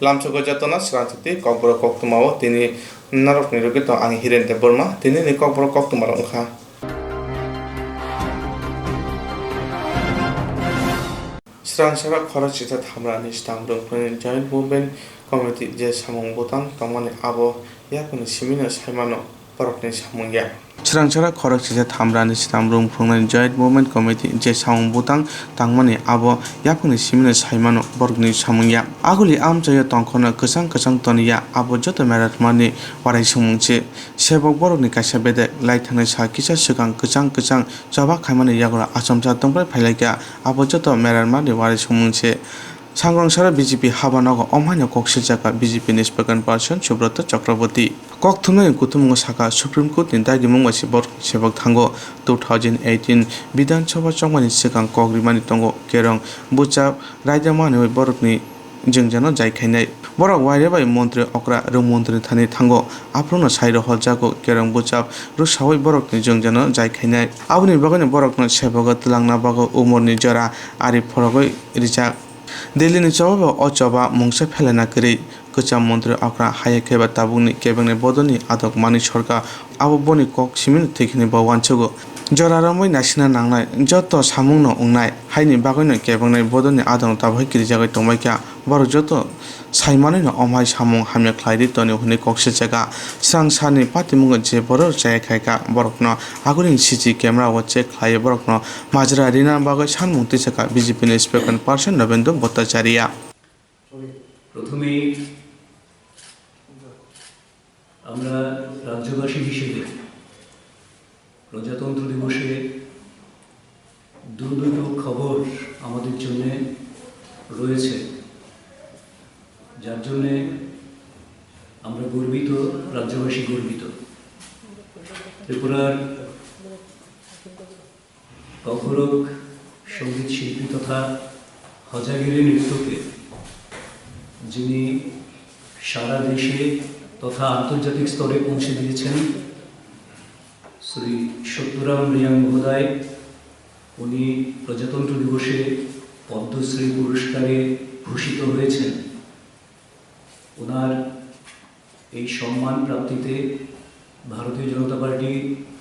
lamchogo jatona srachiti kokboro koktumao tini narok ni rogi to ang Hirente Burma tini ni kokboro koktumaro ongkha. Srangsara khorachita thamrani stamrung joint movement committee je samung butang tongmani abo yakuni simina saimano porokni samungya. Srangsara khorachita thamrani stamrung phungnani joint movement committee je samung butang tangmani abo yakuni simina saimano porokni samungya. Aguli amjaya tongkhona kusang toniya abo joto meratmani warai sumungche sebok borokni kaisa bedek laithangni sa kisa sikang kusang jaba khaimani yagora asomsa tongpai phailaikia abo joto meratmani warai sumungche. Sangrangsara BJP habanago omhaino koksijaka BJP ni spokesperson Subrata Chakraborty kok thumnai kutumung saka Supreme Court ni dagimung wasi bor sebak thango 2018 Bidhan Sabha chongmani sikang kok rimani tongo kerong bucha rajdamani borokni jingjano jaikhainai borok waire bai mantri okra ro mantri thani thango aprono sairo holjago kerong bucha ro sawai borokni jingjano jaikhainai abuni bagani borokno sebago tlangna bago umorni jora ari phorogoi rijak Delhi ni chawaba o chaba mungsa phelana kri kucham mantri akra hayakeba tabungni kebengni bodoni adok mani sorka abo boni kok simin thikni bawanchogo joraramoi nasina nangnai joto samungno ungnai haini bagoino kebengni bodoni adok tabhai kri jagai tongmaikya boro joto saimani no omhai samung hamya khlairi toni huni kokse jaga sangsani patimungo je boro jaya khaika borokno agurin CC camera o check khlai borokno majra rina bagai sanmung tisaka BJP ni spokesperson Navendra Bhattacharya প্রথমে আমরা রাজ্যবাসী হিসেবে প্রজাতন্ত্র দিবসে দুটো খবর আমাদের জন্য রয়েছে যার জন্য আমরা গর্বিত রাজ্যবাসী গর্বিত ত্রিপুরার কখরক সঙ্গীত শিল্পী তথা হজাগিরি নৃত্যকে যিনি সারা দেশে তথা আন্তর্জাতিক স্তরে পৌঁছে দিয়েছেন শ্রী সত্যরাম রিয়াং মহোদয় উনি প্রজাতন্ত্র দিবসে পদ্মশ্রী পুরস্কারে ভূষিত হয়েছেন ওনার এই সম্মান প্রাপ্তিতে ভারতীয় জনতা পার্টি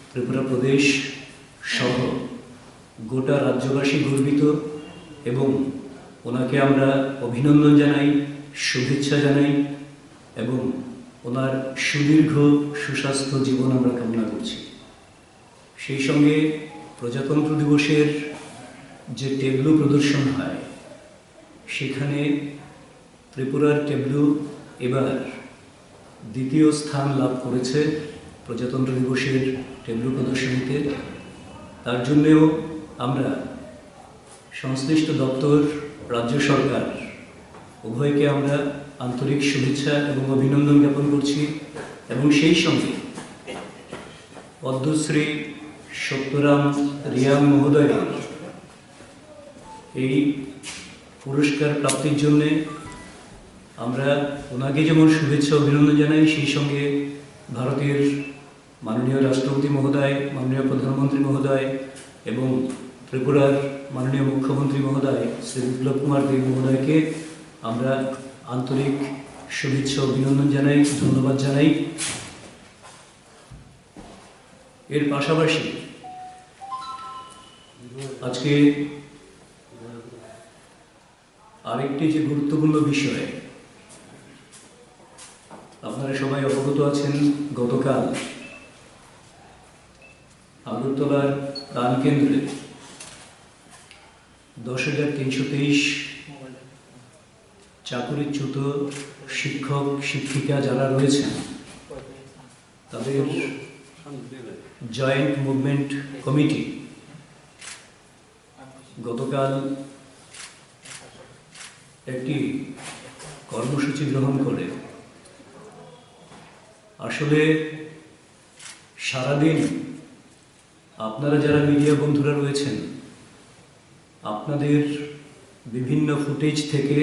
ত্রিপুরা প্রদেশ সহ গোটা রাজ্যবাসী গর্বিত এবং ওনাকে আমরা অভিনন্দন জানাই শুভেচ্ছা জানাই এবং ওনার সুদীর্ঘ সুস্বাস্থ্য জীবন আমরা কামনা করছি সেই সঙ্গে প্রজাতন্ত্র দিবসের যে টেবলু প্রদর্শন হয় সেখানে ত্রিপুরার টেবলু এবার দ্বিতীয় স্থান লাভ করেছে প্রজাতন্ত্র দিবসের টেবলু প্রদর্শনীতে তার জন্যও আমরা সংশ্লিষ্ট দপ্তর রাজ্য সরকার উভয়কে আমরা আন্তরিক শুভেচ্ছা এবং অভিনন্দন জ্ঞাপন করছি এবং সেই সঙ্গে পদ্মশ্রী সত্যরাম রিয়াং মহোদয়ের এই পুরস্কার প্রাপ্তির জন্যে আমরা ওনাকে যেমন শুভেচ্ছা অভিনন্দন জানাই সেই সঙ্গে ভারতের মাননীয় রাষ্ট্রপতি মহোদয় মাননীয় প্রধানমন্ত্রী মহোদয় এবং ত্রিপুরার মাননীয় মুখ্যমন্ত্রী মহোদয় শ্রী বিপ্লব কুমার দেব মহোদয়কে আমরা আন্তরিক শুভেচ্ছা অভিনন্দন জানাই ধন্যবাদ জানাই এর পাশাপাশি আজকে আরেকটি যে গুরুত্বপূর্ণ বিষয় আপনারা সবাই অবগত আছেন গতকাল আগরতলার প্রাণকেন্দ্রে 10,323 চাকরিচ্যুত শিক্ষক শিক্ষিকা যারা রয়েছেন তাদের জয়েন্ট মুভমেন্ট কমিটি গতকাল একটি কর্মসূচি গ্রহণ করে আসলে সারাদিন আপনারা যারা মিডিয়া বন্ধুরা রয়েছেন আপনাদের বিভিন্ন ফুটেজ থেকে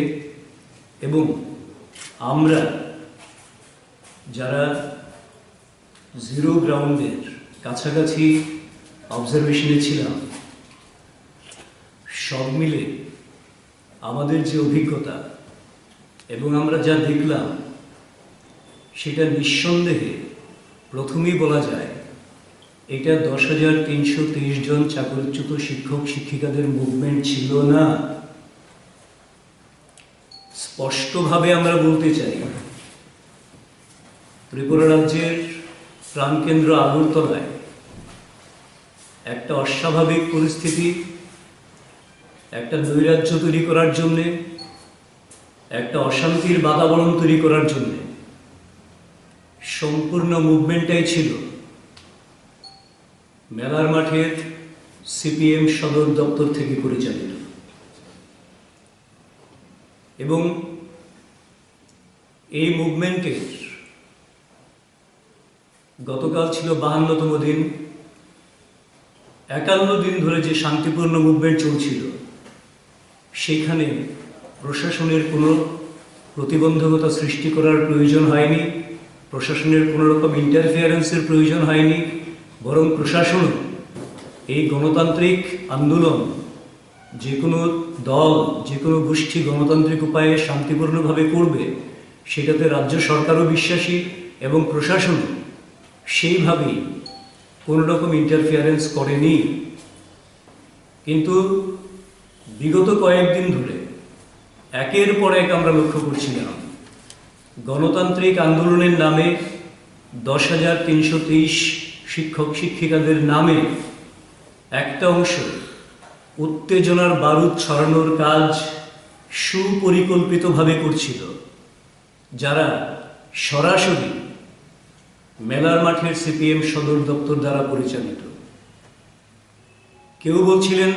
এবং আমরা যারা জিরো গ্রাউন্ডের কাছাকাছি অবজারভেশনে ছিলাম সব মিলে আমাদের যে অভিজ্ঞতা এবং আমরা যা দেখলাম সেটা নিঃসন্দেহে প্রথমেই বলা যায় এটা 10,323 জন চাকরিচ্যুত শিক্ষক শিক্ষিকাদের মুভমেন্ট ছিল না। স্পষ্টভাবে আমরা বলতে চাই, ত্রিপুরা রাজ্যের প্রাণকেন্দ্র আগরতলায় একটা অস্বাভাবিক পরিস্থিতি, একটা নৈরাজ্য তৈরি করার জন্যে, একটা অশান্তির বাতাবরণ তৈরি করার জন্যে সম্পূর্ণ মুভমেন্টটাই ছিল মেলার মাঠের সিপিএম সদর দপ্তর থেকে পরিচালিত। এবং এই মুভমেন্টের গতকাল ছিল 52তম দিন। 51 দিন ধরে যে শান্তিপূর্ণ মুভমেন্ট চলছিল সেখানে প্রশাসনের কোনো প্রতিবন্ধকতা সৃষ্টি করার প্রয়োজন হয়নি, প্রশাসনের কোনো রকম ইন্টারফিয়ারেন্সের প্রয়োজন হয়নি, বরং প্রশাসন এই গণতান্ত্রিক আন্দোলন, যে কোনো দল, যে কোনো গোষ্ঠী গণতান্ত্রিক উপায়ে শান্তিপূর্ণভাবে করবে সেটাতে রাজ্য সরকারও বিশ্বাসী এবং প্রশাসন সেইভাবেই কোনো রকম ইন্টারফিয়ারেন্স করেনি। কিন্তু বিগত কয়েকদিন ধরে একের পর এক আমরা লক্ষ্য করছিলাম গণতান্ত্রিক আন্দোলনের নামে 10,323 শিক্ষক শিক্ষিকাদের নামে একটা অংশ উত্তেজনার বারুদ ছড়ানোর কাজ সুপরিকল্পিতভাবে করছিল, যারা সরাসরি মেলার মাঠের সিপিএম সদর দপ্তর দ্বারা পরিচালিত। কেউ বলছিলেন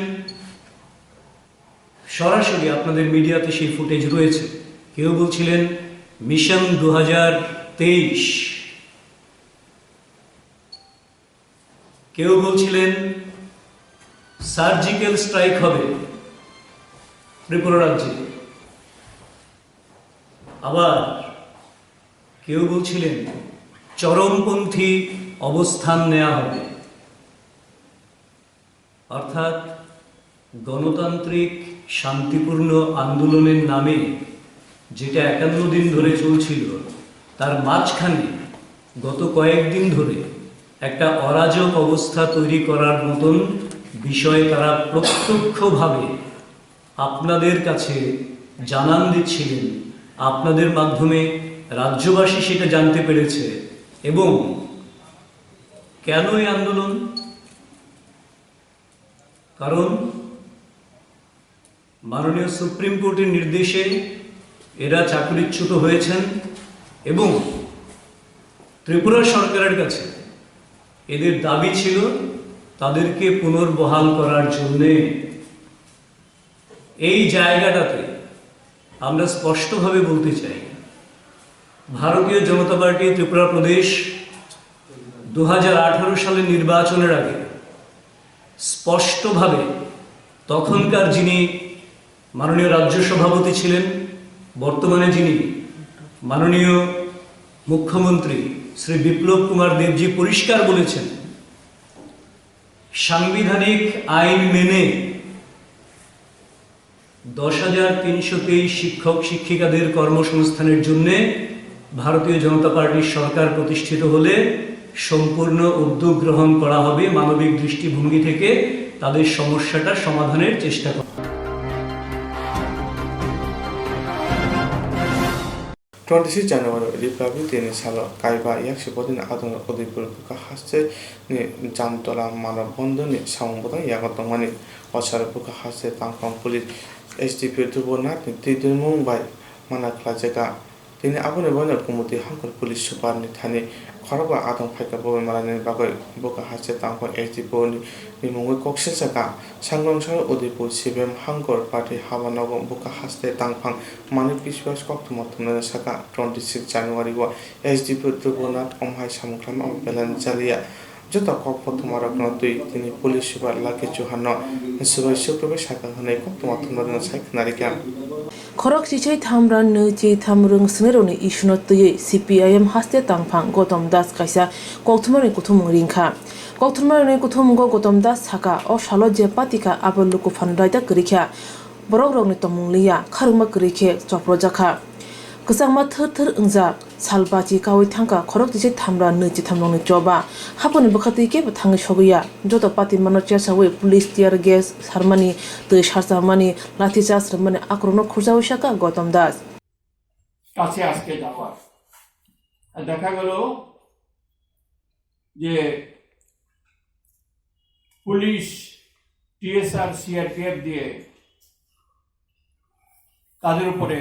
সরাসরি, আপনাদের মিডিয়াতে সেই ফুটেজ রয়েছে, কেউ বলছিলেন মিশন 2023, কেউ বলছিলেন সার্জিক্যাল স্ট্রাইক হবে ত্রিপুরা রাজ্যে, আবার কেউ বলছিলেন চরমপন্থী অবস্থান নেওয়া হবে। অর্থাৎ গণতান্ত্রিক শান্তিপূর্ণ আন্দোলনের নামে যেটা 51 দিন ধরে চলছিল তার মাঝখানে গত কয়েকদিন ধরে একটা অরাজক অবস্থা তৈরি করার মতন বিষয় তারা প্রত্যক্ষভাবে আপনাদের কাছে জানান দিচ্ছিলেন। আপনাদের মাধ্যমে রাজ্যবাসী সেটা জানতে পেরেছে। এবং কেন এই আন্দোলন? কারণ মাননীয় সুপ্রিম কোর্টের নির্দেশে এরা চাকরিচ্যুত হয়েছেন এবং ত্রিপুরা সরকারের কাছে এদের দাবি ছিল তাদেরকে পুনর্বহাল করার জন্যে। এই জায়গাটাতে আমরা স্পষ্টভাবে বলতে চাই, ভারতীয় জনতা পার্টি ত্রিপুরা প্রদেশ 2018 সালের নির্বাচনের আগে স্পষ্টভাবে তখনকার যিনি মাননীয় রাজ্য সভাপতি ছিলেন, বর্তমানে যিনি মাননীয় মুখ্যমন্ত্রী শ্রী বিপ্লব কুমার দেবজি পরিষ্কার বলেছেন, সাংবিধানিক আইন মেনে 10,323 শিক্ষক শিক্ষিকাদের কর্মসংস্থানের জন্য ভারতীয় জনতা পার্টির সরকার প্রতিষ্ঠিত হলে সম্পূর্ণ উদ্যোগ গ্রহণ করা হবে, মানবিক দৃষ্টিভঙ্গি থেকে তাদের সমস্যাটা সমাধানের চেষ্টা করা। 26 January Republic Day Salo Kaiba Yakshipodin Adon Odipurka Haste Jantola Manabondoni Sambodan Yagatomani Osarapuka Haste Tampam Police SDP Tubonat Tidin Mumbai Manaklajaga Tini Abonabona Kumuti Hankor Police Suparni Tani Koraba Adam Paka Bomaran Bago Boka Haste Tampon SDP Nimungu Koksaka Sangong Shan Odipur Sibem Hankor Party Havanago Boka Haste Tampang Mani Pishwas Koktumatum Saka 26 January SDP Tubonat Omhai Samuklam of Belanzalia Jota Kokpotumarakno Tini Police Super Laki Johano Subai Super Shaka Haneko Tomatum Sakanarika Korok Chichai Tamran Nuchi Tamrung Sneroni Ishnotui CPIM Haste Tampang Gotom Das Kaisa Koktumari Kutum Rinka Koktumari Kutum Gotom Das Haka or Shaloje Patika Aboluku Fandaita Grika Borogroni Tomulia Karuma Grike Choprojaka Kesangma thir ungjak salbachi kawi thangka khorok tise thamra nechi thamlong choba haponi bakhati ke thang soguya joto pati manocha sawe police tear gas harmani te sarsamani lathi charge ramani akrono khurjao shaka Gautam Das কাছে আজকে যাওয়ার দেখা গেল যে police TSR CRPF দিয়ে তাদের উপরে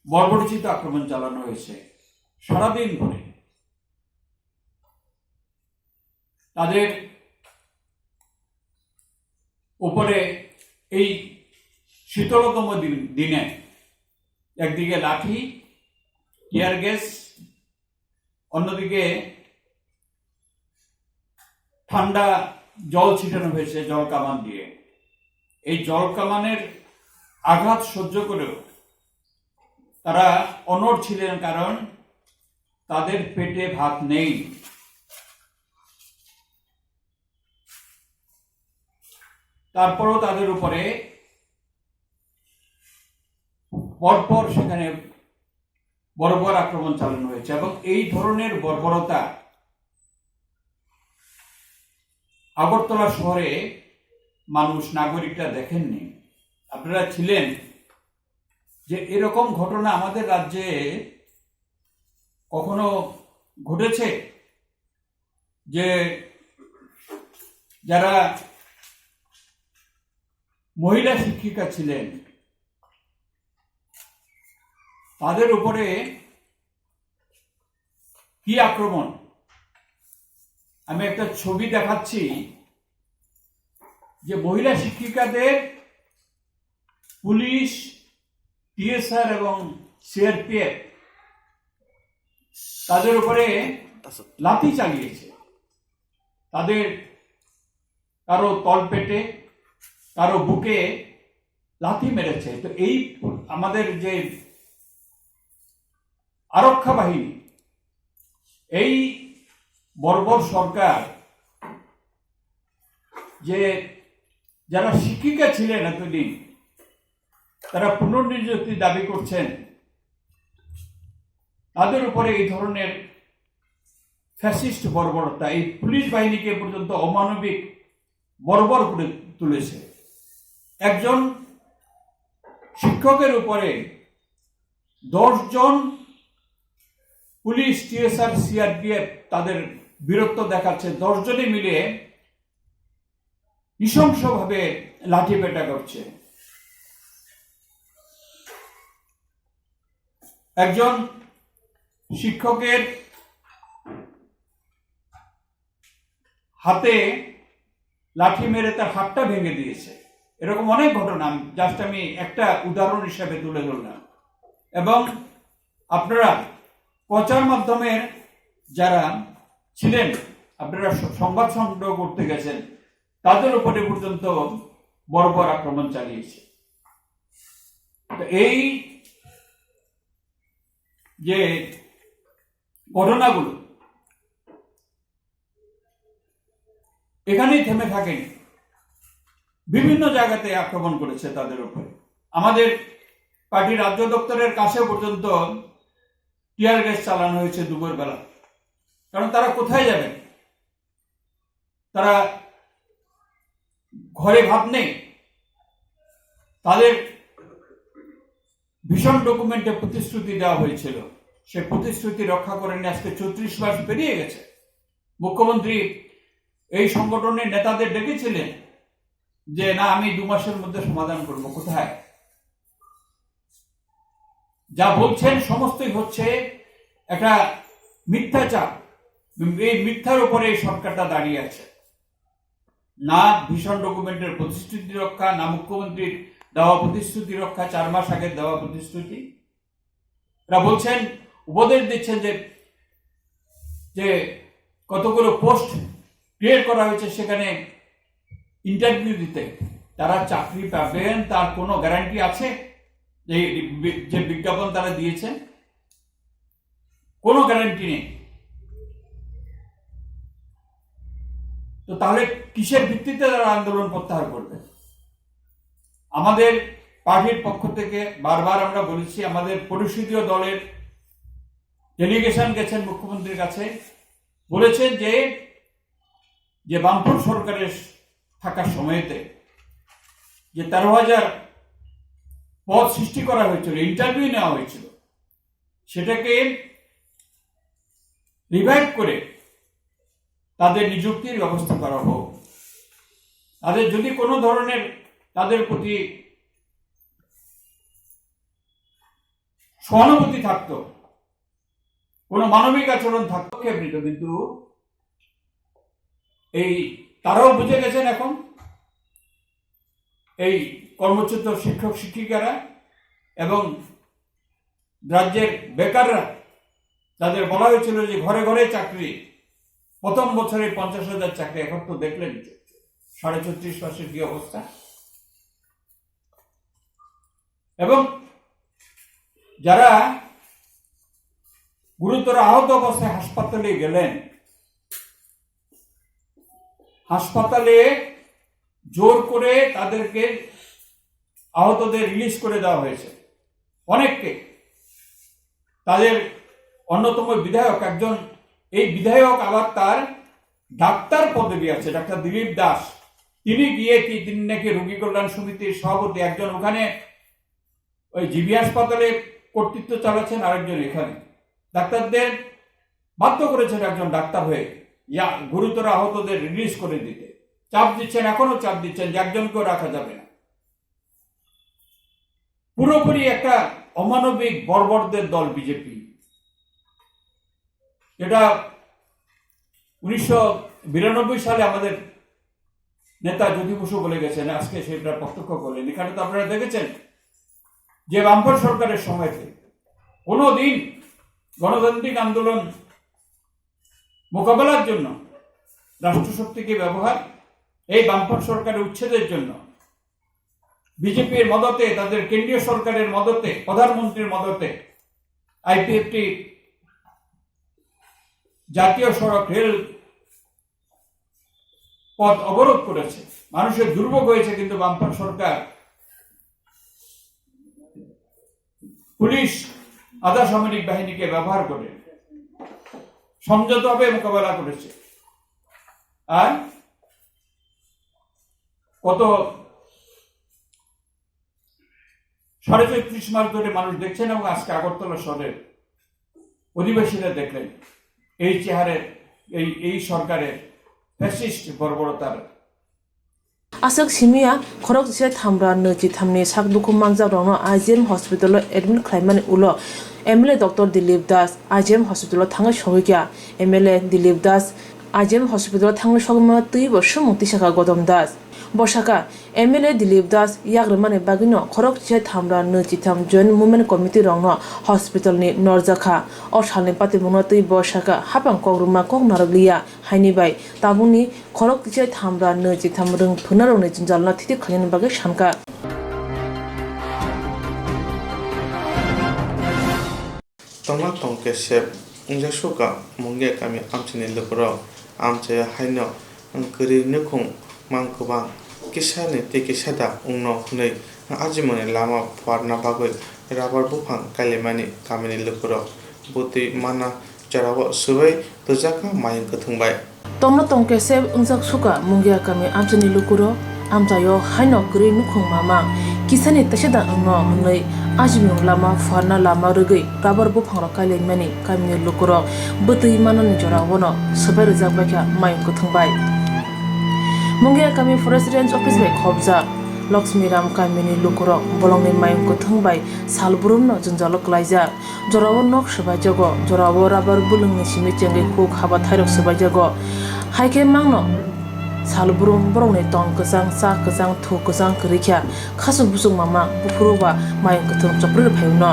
বর্বরোচিত আক্রমণ চালানো হয়েছে সারাদিন ধরে। তাদের উপরে এই শীতলতম দিনে একদিকে লাঠি টিয়ার গ্যাস, অন্যদিকে ঠান্ডা জল ছিটানো হয়েছে জল কামান দিয়ে। এই জল কামানের আঘাত সহ্য করেও তারা অনড় ছিলেন, কারণ তাদের পেটে ভাত নেই। তারপরও তাদের উপরে পরপর সেখানে বর্বর আক্রমণ চালানো হয়েছে এবং এই ধরনের বর্বরতা আগরতলা শহরে মানুষ নাগরিকরা দেখেননি। আপনারা ছিলেন যে এরকম ঘটনা আমাদের রাজ্যে কখনো ঘটেছে যে যারা মহিলা শিক্ষিকা ছিলেন তাদের উপরে কি আক্রমণ। আমি একটা ছবি দেখাচ্ছি যে মহিলা শিক্ষিকাদের পুলিশ টিএসআর এবং সিআরপিএফ তাদের উপরে লাঠি চালিয়েছে। তাদের কারো তলপেটে কারো বুকে লাথি মেরেছে। তো এই আমাদের যে আরক্ষা বাহিনী, এই বর্বর সরকার যে যারা শিক্ষিকা ছিলেন এতদিন তারা পুনর্নিযুক্তি দাবি করছেন, তাদের উপরে এই ধরনের ফ্যাসিস্ট বর্বরতা, এই পুলিশ বাহিনীকে পর্যন্ত অমানবিক বর্বর করে তুলেছে। একজন শিক্ষকের উপরে 10 জন পুলিশ টিএসআর সিআরপিএফ তাদের বীরত্ব দেখাচ্ছে। 10 জনে মিলে নৃশংসভাবে লাঠিপেটা করছে। একজন শিক্ষকের হাতে লাঠি মেরে তার হাতটা ভেঙে দিয়েছে। এরকম অনেক ঘটনা জাস্ট আমি একটা উদাহরণ হিসাবে তুলে ধরলাম। এবং আপনারা প্রচার মাধ্যমের যারা ছিলেন, আপনারা সংবাদ সংগ্রহ করতে গেছেন, তাদের উপরে পর্যন্ত বর্বর আক্রমণ চালিয়েছে। তো এই যে ঘটনাগুলো এখানেই থেমে থাকেনি, বিভিন্ন জায়গাতে আক্রমণ করেছে তাদের উপরে। আমাদের পার্টির রাজ্য দপ্তরের কাছে পর্যন্ত টিয়ার গ্যাস চালানো হয়েছে দুপুর বেলা। কারণ তারা কোথায় যাবেন? তারা ঘরে ভাত নেই। তাদের ভীষণ ডকুমেন্টে প্রতিশ্রুতি দেওয়া হয়েছিল, সে প্রতিশ্রুতি রক্ষা করেনি। আজকে 34 মাস পেরিয়ে গেছে। মুখ্যমন্ত্রী এই সংগঠনের নেতাদের ডেকেছিলেন যে না, আমি 2 মাসের মধ্যে সমাধান করব। কোথায়? যা বলছেন সমস্তই হচ্ছে একটা মিথ্যাচার। এই মিথ্যার উপরে এই সরকারটা দাঁড়িয়ে আছে। না ভীষণ ডকুমেন্টের প্রতিশ্রুতি রক্ষা, না মুখ্যমন্ত্রীর দেওয়া প্রতিশ্রুতি রক্ষা, 4 মাস আগে দেওয়া প্রতিশ্রুতি। এরা বলছেন, উপদেশ দিচ্ছেন যে কতগুলো পোস্ট ক্রিয়েট করা হয়েছে, সেখানে ইন্টারভিউ দিতে। তারা চাকরি পাবেন তার কোনো গ্যারান্টি আছে? যে বিজ্ঞাপন তারা দিয়েছেন কোনো গ্যারান্টি নেই। তো তাহলে কিসের ভিত্তিতে তারা আন্দোলন প্রত্যাহার করবে? আমাদের পার্টির পক্ষ থেকে বারবার আমরা বলেছি, আমাদের পরিষদীয় দলের ডেলিগেশন গেছেন মুখ্যমন্ত্রীর কাছে, বলেছেন যে বামফ্রন্ট সরকারের থাকার সময়তে যে 13,000 পদ সৃষ্টি করা হয়েছিল, ইন্টারভিউ নেওয়া হয়েছিল, সেটাকে রিভাইভ করে তাদের নিযুক্তির ব্যবস্থা করা হোক। তাদের যদি কোনো ধরনের তাদের প্রতি সহানুভূতি থাকতো, কোনো মানবিক আচরণ থাকতো, কিন্তু এই তারাও বুঝে গেছেন এখন এই কর্মচ্যুত শিক্ষক শিক্ষিকারা এবং রাজ্যের বেকাররা, যাদের বলা হয়েছিল যে ঘরে ঘরে চাকরি, প্রথম বছরে 50,000 চাকরি, এখন তো দেখলেন 36.5 মাসের কি অবস্থা। এবং যারা গুরুতর আহত অবস্থায় হাসপাতালে গেলেন, হাসপাতালে জোর করে তাদেরকে আহতদের রিলিজ করে দেওয়া হয়েছে অনেককে। তাদের অন্যতম বিধায়ক একজন, এই বিধায়ক আবার তার ডাক্তার পদবী আছে, ডাক্তার দিলীপ দাস, তিনি গিয়ে তিনি নাকি রোগী কল্যাণ সমিতির সভাপতি, একজন ওখানে ওই জিবি হাসপাতালে কর্তৃত্ব চালাচ্ছেন, আরেকজন এখানে। ডাক্তারদের বাধ্য করেছেন একজন ডাক্তার হয়ে গুরুতর আহতদের রিলিজ করে দিতে, চাপ দিচ্ছেন, এখনো চাপ দিচ্ছেন যে একজনকেও রাখা যাবে না। পুরোপুরি একটা অমানবিক বর্বরদের দল বিজেপি। এটা 1992 সালে আমাদের নেতা জ্যোতি বসু বলে গেছেন, আজকে সেটা প্রত্যক্ষ করলেন। এখানে তো আপনারা দেখেছেন যে বামফ্রন্ট সরকারের সময়তে কোনোদিন গণতান্ত্রিক আন্দোলন মোকাবেলার জন্য রাষ্ট্রশক্তিকে ব্যবহার, এই বামফ্রন্ট সরকারের উচ্ছেদের জন্য বিজেপির মদতে, তাদের কেন্দ্রীয় সরকারের মদতে, প্রধানমন্ত্রীর মদতে আইপিএফটি জাতীয় সড়ক রেল পথ অবরোধ করেছে, মানুষের দুর্ভোগ হয়েছে, কিন্তু বামফ্রন্ট সরকার পুলিশ, আধা সামরিক বাহিনীকে ব্যবহার করে সংযতভাবে মোকাবেলা করেছে। আর কত 34.5 মাস ধরে মানুষ দেখছেন, এবং আজকে আগরতলা শহরের অধিবাসীরা দেখলেন এই চেহারের, এই সরকারের fascist বর্বরতার। Asak simia khorok se thamra nechi thamni sakduku mangjak rongno IGM hospital admit khlaimani ulo MLA Dr. Dilip Das IGM hospital thanga shohikya MLA Dilip Das IGM hospital thanga shogma tui bo shumukti shaka Godom Das Boshaka MLA Dilip Das yagrmane bagino khorok se thamra nechi tham joint movement committee rongno hospital ni norjakha or salni pati bungno tui boshaka hapang kogruma kok naraglia haini bai tabuni khorok se thamra nechi tham rung phunarone jinjalna thiti khani bage shanka Toma tongke sep ungja suka mongge kami amchini lukro amche haino ngri nukung mangkubang kisane te kisada ungno hunei ajimone lama parna bagoi rabar bufang kalimani kamini lukro buti mana jarawa subai tujaka mayin kathungbai Toma tongke sep ungjak suka mongge kami amchini lukro amchayo haino gri nukung mama kisane tashada ungno hunei ajimung lama farna lama rugai rabar bufang ro kalimani kamini lukro buti mana ni jarawono subai rijak bakya mayin kathungbai Mungya kami forest range office by khobja Lakshmi Ram kamini lukro bolongni mayung kothung by salburum no junjalo klaija jorawo nok sabai jago jorawo rabar bulung ni simi chengai khuk haba thairok sabai jago haike mangno salburum borongni ton kesang sa kesang thu kesang krikya khasu busung mama bufuruba mayung kothung chopru phayuno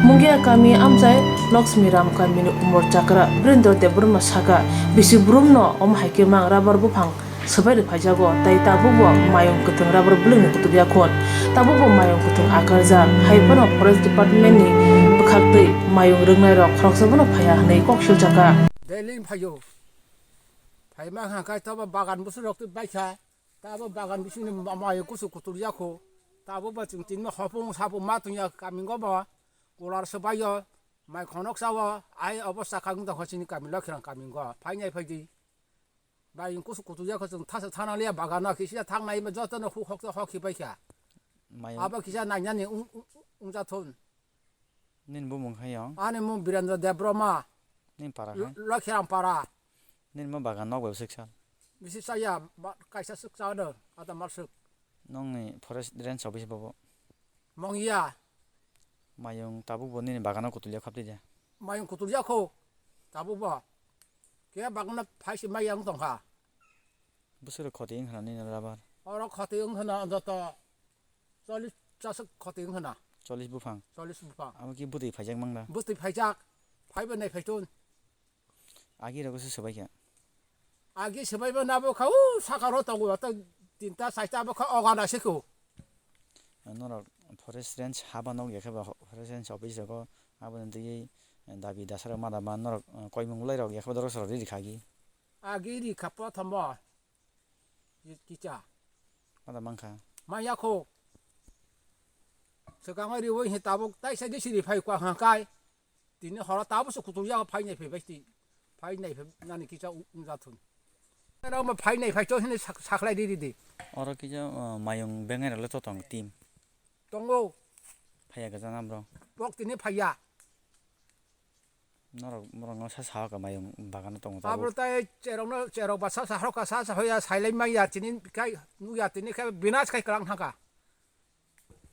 Mungya kami amjai Lakshmi Ram kamini umor chakra Brindo Deburma saka bisiburum no haike mang rabar bufang Sebagai pajago, tapi tabubo mayung ketung rabar belum kutu dia kon. Tabubo mayung ketung akarja, hai pano forest department ni bekakti mayung rengai rok krok sebeno payah nei kok shujaka. Deling payo, payo mang hangkai tabu bagan busuk rok tu baca, tabu bagan busuk ni mayung kusuk kutu dia ko, তাবো বা চিং তিন হপং সাপং মা তুইয়া কামিঙ্গ বা কোলার সবাইও মাই খনক সাওয়া I অবস্থা কাং দ হসিনি Kamil লখিরাং কামিঙ্গ ফাইনাই ফাইদি by কুসু কুতুয়া খসং থাসা থানালিয়া বাগানা কিসিয়া থাंनाय मा जतन हु हक हकि बायखा मायाव आबा किसा नायनानि उंजा थन nin bu mong hayang आने मु वीरेंद्र देब्रमा nin para लखिरां पारा nin ma bagan nok web section बिसि साया कायसा सुक जादो आदा मारसुक nong ni forest range office bobo मंगिया mayong tabu bo nin bagan ko tulia khapti ja मायं कुतुलियाखौ Tabo बा के बागना फाइसि मायं दंखा busur khoting hani na rabar और खतें होना जत 40 चास खतें होना 40 bufang 40 बुफा amo ki budi phajak mangda बुस्ति फाइजाक फाइबो नै फाइतुन agi rago se sabai kya आगे सबाइबो नाबो खाउ साखारो तगो त तिनटा साइटा बो ख Agana सेखौ nor forest range haba nok yakha ba forest range office ko abon ti dabi dasara mada man nor koimung lai rok yakha doro sor ri khagi आगे रि खपा थम्बा किचा mada mangkha मायाखौ सगाङै रिवै हे ताबो ताइ साइदि सिरि फाइ क्वा हाकाय तिनि हरा ताबो सु कुतुलिया फाइनै फेबाइति फाइनै फे नानि किचा उजाथुन राव मा फाइनै फाइतो हिने साखलाय दिदि oro ki ja mayong bengai rale to tong team दंगौ phaya ga jana bro बक तिनि फाइया nor morong sa sa ka mayong bagan tong आब्रो tabu ताइ चेराव बासा साहरो का सा होया साइलै माइया तिनि काय नुया तिनि का बिनास काय क्रां थाका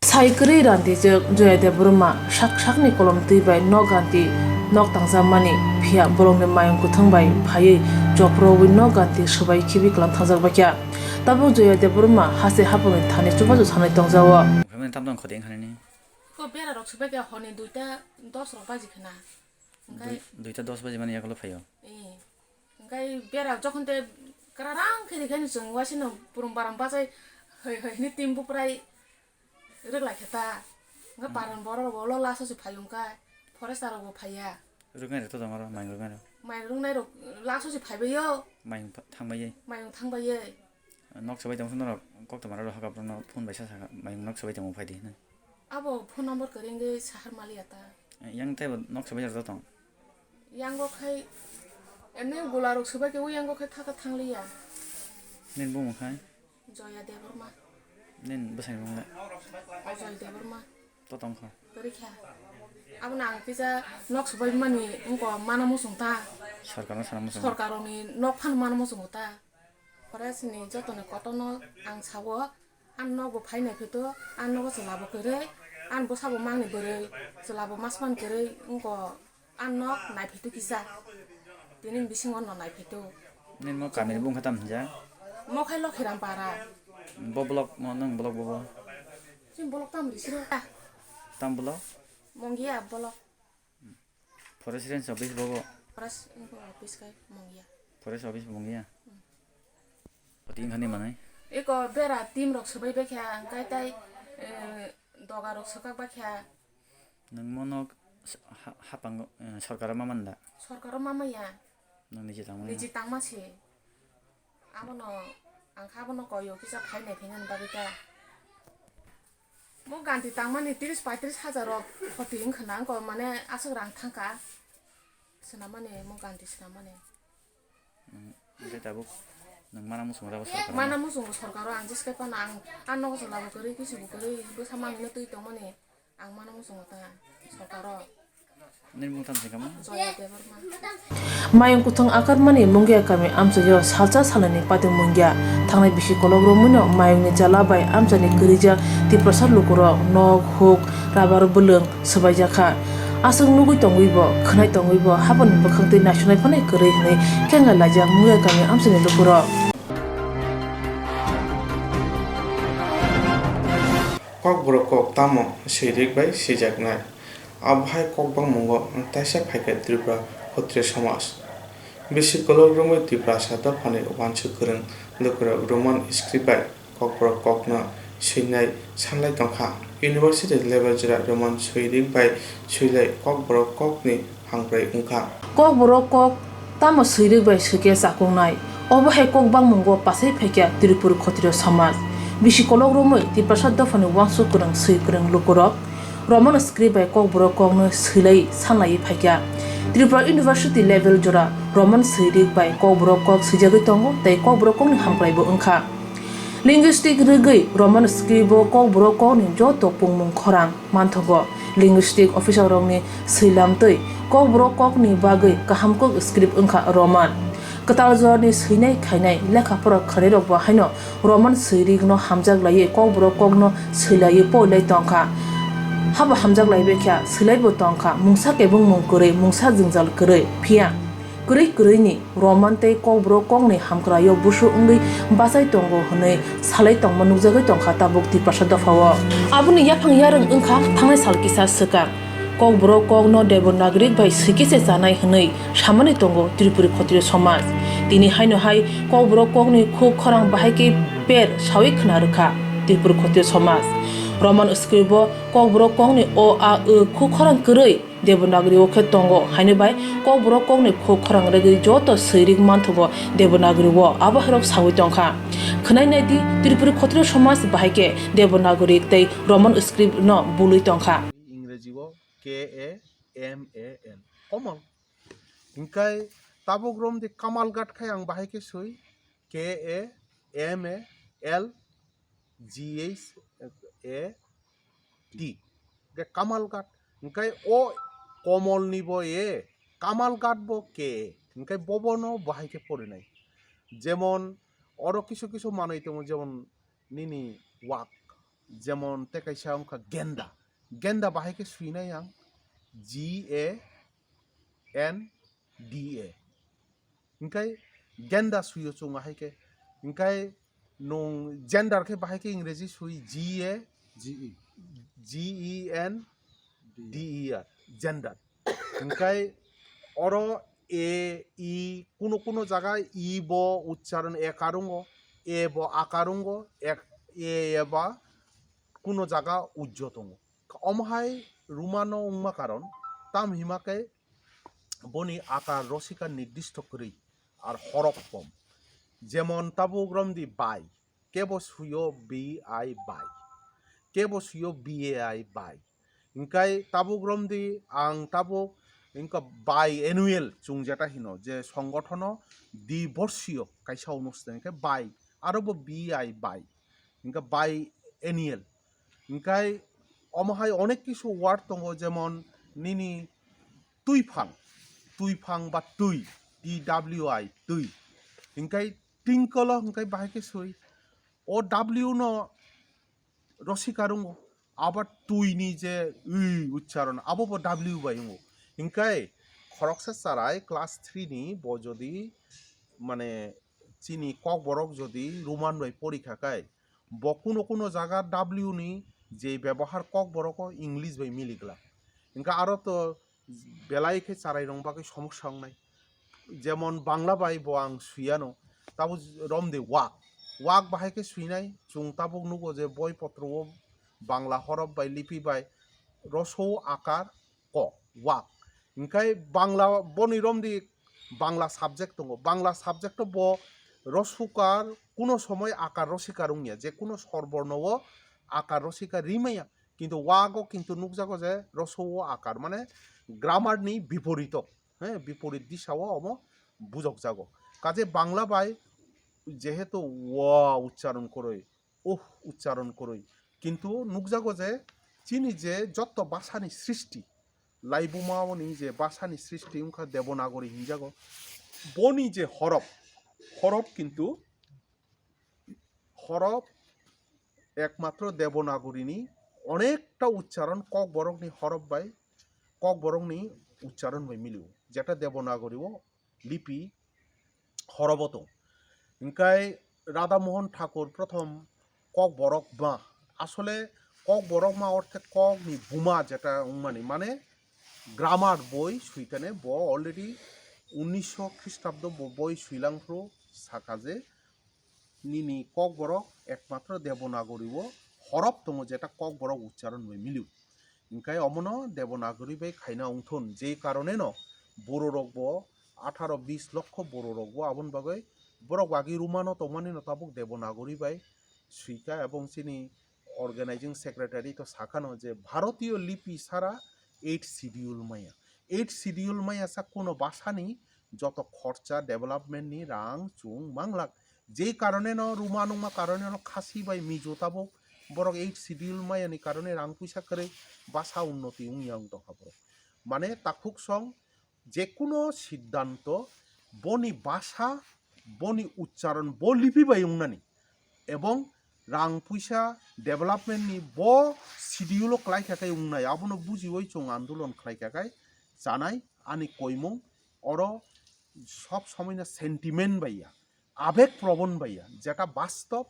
साइकरि रान्दिजों जयदेव ब्रह्मा साक साकनि कलम दैबाय न गान्ति नक थांजामानि फिया बरंनि मायं कुथांबाय फायै जफ्रवै न गान्ति सबाय खिबि क्लाम थांजाबायख्या ताबो जयदेव ब्रह्मा हासे हापनि थानि चुबाजु सानै दंजावो phamen tam dong khoting hani ni को बेरा रक सबाय के हने दुइटा 10 रक बाजि खना ओंखाय 2:10 baje mani yakolo phayo ओंखाय बेरा जखन ते करारां खेरि खेनि जों वासिनो पुरम बारां बाजाय हय हय नि टिम बुप्राय रगला खेता ओंखाय बारां बर बल लासो फायुंका फरेस्टार बो फाया rugai re to dong ro mayong rugai ro माइरं नाय रक लासो फायबायो mayong thangbai माइरं थांबायो nok sabai tong sunor kok to maro haka prono phone baisa sa mayong nok sabai tong phaidi na अब phone number करेंगे शहर माली आता yang tai nok sabai ro tong यांगो खाय एने गोलारो सबाय के यांगो खाय थाका थांलिया nin bu mong khai Jaya देवरमा nin basai mong la Ajay देवरमा to tong kho परीक्षा अब नां किजा नक सबाय मानि उनको माना मुसुंता sarkar na sanam so सरकारनि नक फान माना मुसुंता फरासनि जतने कटन आं सावो आं नगो फाइनाय फेतो आं नगो सलाबो करे आं बो साबो मांनि बोरै सलाबो मासमान करे उनको आं नक नाय फेतो किसा दिनि बिसिं अन नाय फेतो nin mo kamil bung khatam ja मखाय Lakhiram पारा bo block mo nang block bo सिम बलक ताम दिसिरो tam block मंगिया बलक forest range office bo Faras उनको ऑफिस का मंगिया forest office bong ya khoting khani manai एक बेरा टीम रक सबाय बेख्या गायताय दगा रक सका बाख्या nang mo nok hapang sarkar ma manda सरकार मामाया nang nije tang निजि तांमासे आबनो आं खाबनो कयो किसा फाइनाय फेंगन बाबिका मो गान्ति तांमानि 30-35 हजार खतिं खना को माने आसक रां थांका सना माने मो गान्ति सना माने ngai tabu nang mana musung ra sarkar माना मुसुंग सरकार आं जिसके पाना आं नगो सलाबो करे किसु करे बसामा न तै त माने आं माना मुसुंग ता सरकार nin mung tam sikam Jaya देवरमा मायं कुथां आकारमानि मंगिया कामे आमचायो सालचा सालानि पाते मंगिया थांनाय बिसि कलग्रो मुनो मायंनि जालाबाय आमचानि गरिजा ति प्रसाद लुकुरो नग हुक राबार बुलुं सबायजाखा आसं नुगै तंगैबो खनाय तंगैबो हाबन बखांते नासुनाय फनाय करै हनै केंगा लाजा मुया कामे आमचानि लुकुरो kok bro kok tamo sirik bai sijaknai abhai kok bang mungo taisa phaike tripura khotre samas bisi kologromoi tripura sata phane wanchu kurung lokra roman script bai kok bro kok na sinai sanlai tongkha university level jira roman sirik bai suilai kok bro kok ni hangprai ungkha kok bro kok tamo sirik bai sike sakungnai obo hai kok bang mungo pasai phaikya tripur khotiro samas bisi kolok romoi ti prasad dofani wangso kurang sui kurang lukurok roman script by kok borok kok no silai sanglai phaikya Tripura University level jora roman sirik by kok borok kok sijagi tongo tai kok borok kok ni hamklai bo ongkha linguistic rugui roman script bo kok borok kok ni joto pungmung khorang manthogo linguistic officer rong ni silam tei kok borok kok ni bagui kaham kok script ongkha roman Katal jorni sinai khainai lekha pora khare rok ba haino roman sirik no hamjak lai kok borok kok no silai po lai tongkha haba hamjak lai bekya silai bo tongkha mungsa kebung mung kore mungsa jingjal kore phia kure ni roman tei kok borok kok ni hamkra yo busu ungui basai tongo hone salai tong manuk jagai tongkha tabuk ti prasad fawo abuni yaphang yarang ongkha thangnai sal kisa saka kok borok kok no devanagrik bai sikise janai hnei samani tongo Tripura Khatriya Samaj tini haino hai kok borok kok ni khub khorang bahaike per sawi khna rukha Tripura Khatriya Samaj roman script bo kok borok kok ni o a e khub khorang kurei devanagari o khe tongo haino bai kok borok kok ni khub khorang regi joto seirik manthogo devanagari o abo herok sawi tongkha khnai nai di Tripura Khatriya Samaj bahaike devanagari tei roman script no bului tongkha इंग्रेजीआव KAMAL कमल इनकाय ताबुग्रम दे कमाल गाट खाय आं बाहाय के सई KAMALGHAT के कमाल गाट इनकाय ओ कमल निबो ए कमाल गाट बो के इनकाय बबनो बाहाय के पड़िनाय जेमन अरो किछु किछु मानै दङ जेमन निनि वाक जेमन तेकायसा अंका गेन्दा गेन्दा बाहाय के सुइनाय आं GANDA इनकाय गेन्दा सुयो चुं बाहाय के इनकाय नं जेन्डार के बाहाय के इंग्रेजी सुइ GENDER जेन्डार इनकाय अरो ए इ कुनो जागा इ बो उच्चारण एकारुंगो ए बो आकारुंगो एक ए एबा कुनो जागा उज्जो दङो अमहाय रुमानो उंमा कारण ताम हिमाके बनि आकार रसिका निर्दिष्ट करै आर हरफ कम जेमन ताबुग्रम दि बाय केबो सुयो BI बाय केबो सुयो BAI बाय इनकाय ताबुग्रम दि आं ताबुक इनका बाय एनुएल चुं जेटा हिनो जे संगठन दिबर्षीय कायसा अनुष्ठान के बाय आरोबो BI बाय इनका बाय एनुएल इनकाय अमहाय अनेक किछु वार्ड दङ जेमन निनि तुइफां बा तुइ TWI तुइ इनकाय टिंकल इनकाय बाहाय के सई ओ W न रसिकारुंगो आबा तुइनि जे उच्चारण आबो W बायंगो इनकाय खरकसा साराय क्लास 3 नि बजदि माने चिनि कक बरक जदि रोमान बाय परीक्षाकाय बकुनो जागा W नि जे व्यवहार कक बरक इंग्लिश बाय मिलिगला इनका आरो तो बेलाय के चाराय रंग बाके समस्या नाय जेमन बांला बाय बो आं सुयानो ताबो रम दे वाक बाहाय के सुइनाय चुं ताबो नुगो जे बय पत्रओ बांला हरफ बाय लिपि बाय रसौ आकार क वाक इनकाय बांला बनि रम दे बांला साबजेक्ट दङ बांला साबजेक्ट बो रसुकार कुनो समय आकार रसिका रंगिया जे कुनो स्वरबर्णओ आकार रसिका रिमाया किन्तु वागो किन्तु नुकजागो जे रसौ आकार माने ग्रामार नि विपरीत विपरीत दिशाओ अम बुझक जागो काजे बांला बाय जेहेतु वा उच्चारण करई उच्चारण करई किन्तु नुकजागो जे चिनि जे जत्त भाषानि सृष्टि लाइबुमावनि जे भाषानि सृष्टि उनका देवनागरी हिंजागो बनि जे हरफ किन्तु हरफ एकमात्र देवनागरीनि अनेकटा उच्चारण कक बरकनि हरफ बाय कक बरकनि उच्चारण बाय मिलियो जेटा देवनागरीओ लिपि हरबत इनकाय राधामोहन ठाकुर प्रथम कक बरक मा आसले कक बरक मा अर्थे कक नि बुमा जेटा उमानि माने ग्रामार बय सुइताने ब अलरेडी 1900 ख्रीष्टाब्द बय सुइलांफ्रो साकाजे निनि कक बरक एकमात्र देवनागरीओ हरफ दङ जेटा कक बरक उच्चारण बाय मिलियो इनकाय अमनो देवनागरी बाय खायना उंथन जे कारणे न बर' रगबो 18-20 लक्ष बर' रगबो आबन बागै बरक बागि रुमानो तमानि न ताबुक देवनागरी बाय সুইকা এবং চিনি অর্গানাইজিং সেক্রেটারি তো সাখানো যে ভারতীয় লিপি সারা 8 শিডিউল মাইয়া 8 শিডিউল মাইয়া সা কোনো বাসানি যত খরচা ডেভেলপমেন্ট নি রাং চুং মাংলাক যে কারণে ন রুমা নুমা কারণে ন খাসি বাই মিজোতাবো বরং 8 শিডিউল মাইয়ানি কারণে রাং পয়সা করে বাসা উন্নতি উইয়াং দখাবো মানে তাকুক সং যে কোনো সিদ্ধান্ত বনি ভাষা বনি উচ্চারণ ব লিপি বাই উংনানি এবং রাং পয়সা ডেভেলপমেন্টনি ব শিডিউল খাইখাই উংনাই আবনো বুঝি ওই চং আন্দোলন খাইখাই জানাই আনি কইমং অর সব সময় না সেন্টিমেন্ট বাইয়া আবেগ প্রবণ বাইয়া যেটা বাস্তব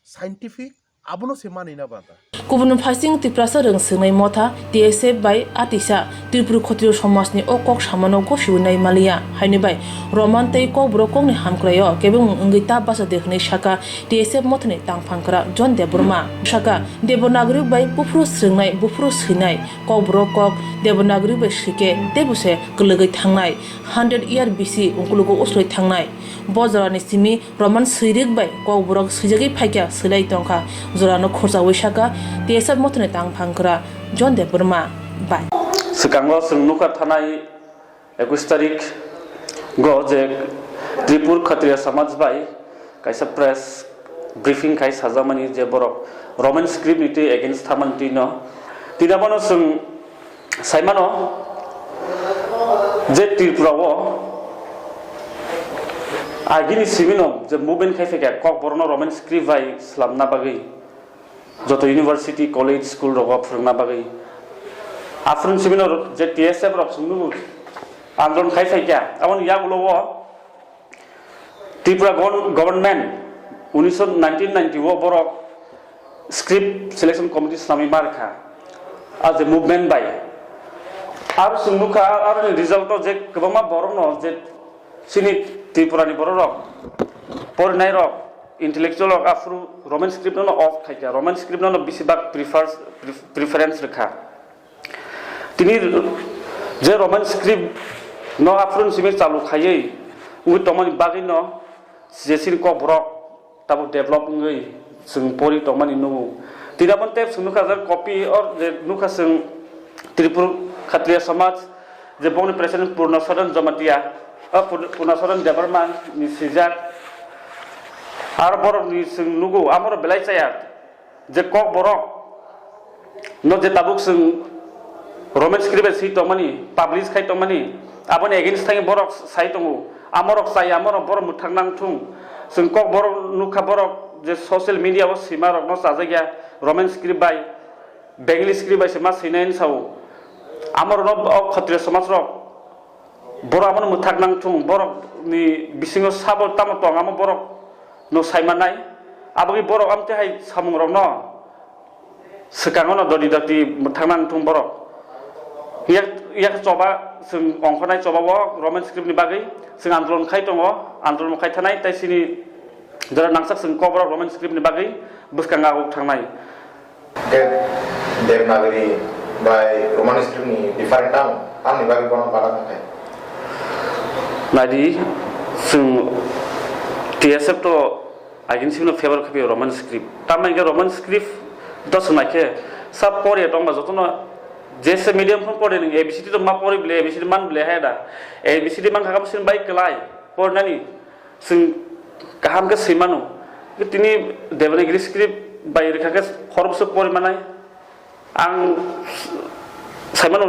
সাইন্টিফিক আবনো সে মানি না বাদা गुबुन फारसेथिं त्रिपुरासा रोंसोनाय मथा TSF बाय आतिसा त्रिपुरा खत्रिय समाजनि अकक सामानो गसिउनाय मालिया हायनि बाय रमान तै कक ब्रकनि हामक्रायो केबं अंगैता बासा देखने शाखा TSF मथनि तांफांकरा जन देबरमा शाखा देवनागरी बाय बुफ्रु स्रोंनाय बुफ्रु सैनाय कक ब्रक देवनागरी बाय श्रीके देबुसे गलगै थांनाय 100 इयार बिसि उंकुलुगो उसलै थांनाय बजारानि सिमी रमान सैरिक बाय कक ब्रक सैजागै फाइका सैलाय तंखा जरानो खरजावै शाखा TSF मथनि तांफांकरा जन देबरमा बाय सिगाङाव सोंनुखा थानाय 21 तारिख गो जे त्रिपुर खत्रिय समाज बाय कायसा प्रेस ब्रीफिंग खाय साजामानि जे बरक रोमान स्क्रिप्ट निति एगेंस्ट थामानति न तिनाबनो जों साइमानो जे त्रिपुराव आगिनि सिमिनो जे मुभमेन्ट खायफेका कक बरनो रोमान स्क्रिप्ट बाय स्लामना बागै जत यूनिवर्सिटी कॉलेज स्कूल रगा फोरोंना बागै आफ्रन सिमिनो जे TSF रक सुनु आंदोलन खायफाइका आवन यागुलो त्रिपुरा गवर्नमेंट 1991 बरक स्क्रिप्ट सिलेक्शन कमिटी सामी मारखा आज ए मुभमेंट बाय आरो सुनुखा आरो रिजल्ट जे गोबां बरनो जे सिनि त्रिपुरानि बर रक परनाय रक इंटेलेक्चुअल आफ्रु रोमान स्क्रिप्ट नो ऑफ खायका रोमान स्क्रिप्ट नो बिसिबाग प्रिफरेंस रखा तिनी जे रोमान स्क्रिप्ट नो आफ्रुन सिमे चालू खायै उ तमनि बागै न जेसिन को ब्रक ताबो डेभलप ngै जों परि तमनि नु तिनाबन टेप सुनुखा जर कॉपी और जे नुखा जों त्रिपुर खत्रिय समाज जे बंनि प्रेसिडेंट पूर्णचरण जमातिया पूर्णचरण देबरमान नि सिजाक आरो बरक नि जों नुगो आमर बेलाय जाया जे कक बरक न जे ताबुक जों रोमान स्क्रिप्ट सि तमनि पब्लिश खाय तमनि आबन एगेंस्ट थाङि बरक साइ दङ आमरक साइ आमर बर मुथांनां थुं जों कक बर नुखा बरक जे सोशल मीडिया व सीमा रक न साजाया रोमान स्क्रिप्ट बाय बेंगली स्क्रिप्ट बाय सेमा सैनायन साव आमर न खत्रिय समाज रक बर आमन मुथांनां थुं बरक नि बिसिङो साबो ताम तंग आम बरक न साइमानाय आबगि बरक आमते हाय सामुं रक न सिगाङाव न ददि दति मुथांनां थुं बरक याक चबा जों अंखनाय चबाव रोमान स्क्रिप्ट नि बागै जों आन्दोलन खाय दङ आन्दोलन खाय थानाय ताइसिनि जरा नांसाक जों कबर रोमान स्क्रिप्ट नि बागै बुसखाङाव थांनाय देवनागरी बाय रोमान स्क्रिप्ट नि डिफरेंट आं आंनि बागै बन बाला थाखाय नादि जों TSF तो आइगेनसिनो फेवर खाबि रोमान स्क्रिप्ट तामाइगा रोमान स्क्रिप्ट दसनाखे सब परे दंबा जतनो जेसे मीडियम फोन पढ़े नहीं ABCD तो मा पढ़े बले ABCD मान बले है दा ABCD मान खाम सिन बाइक कलाई पढ़नानी सिन काहाम के सीमानो कि तिनी देवनागरी स्क्रिप्ट बाय रेखा के खरब से पढ़े मानाय आं साइमानो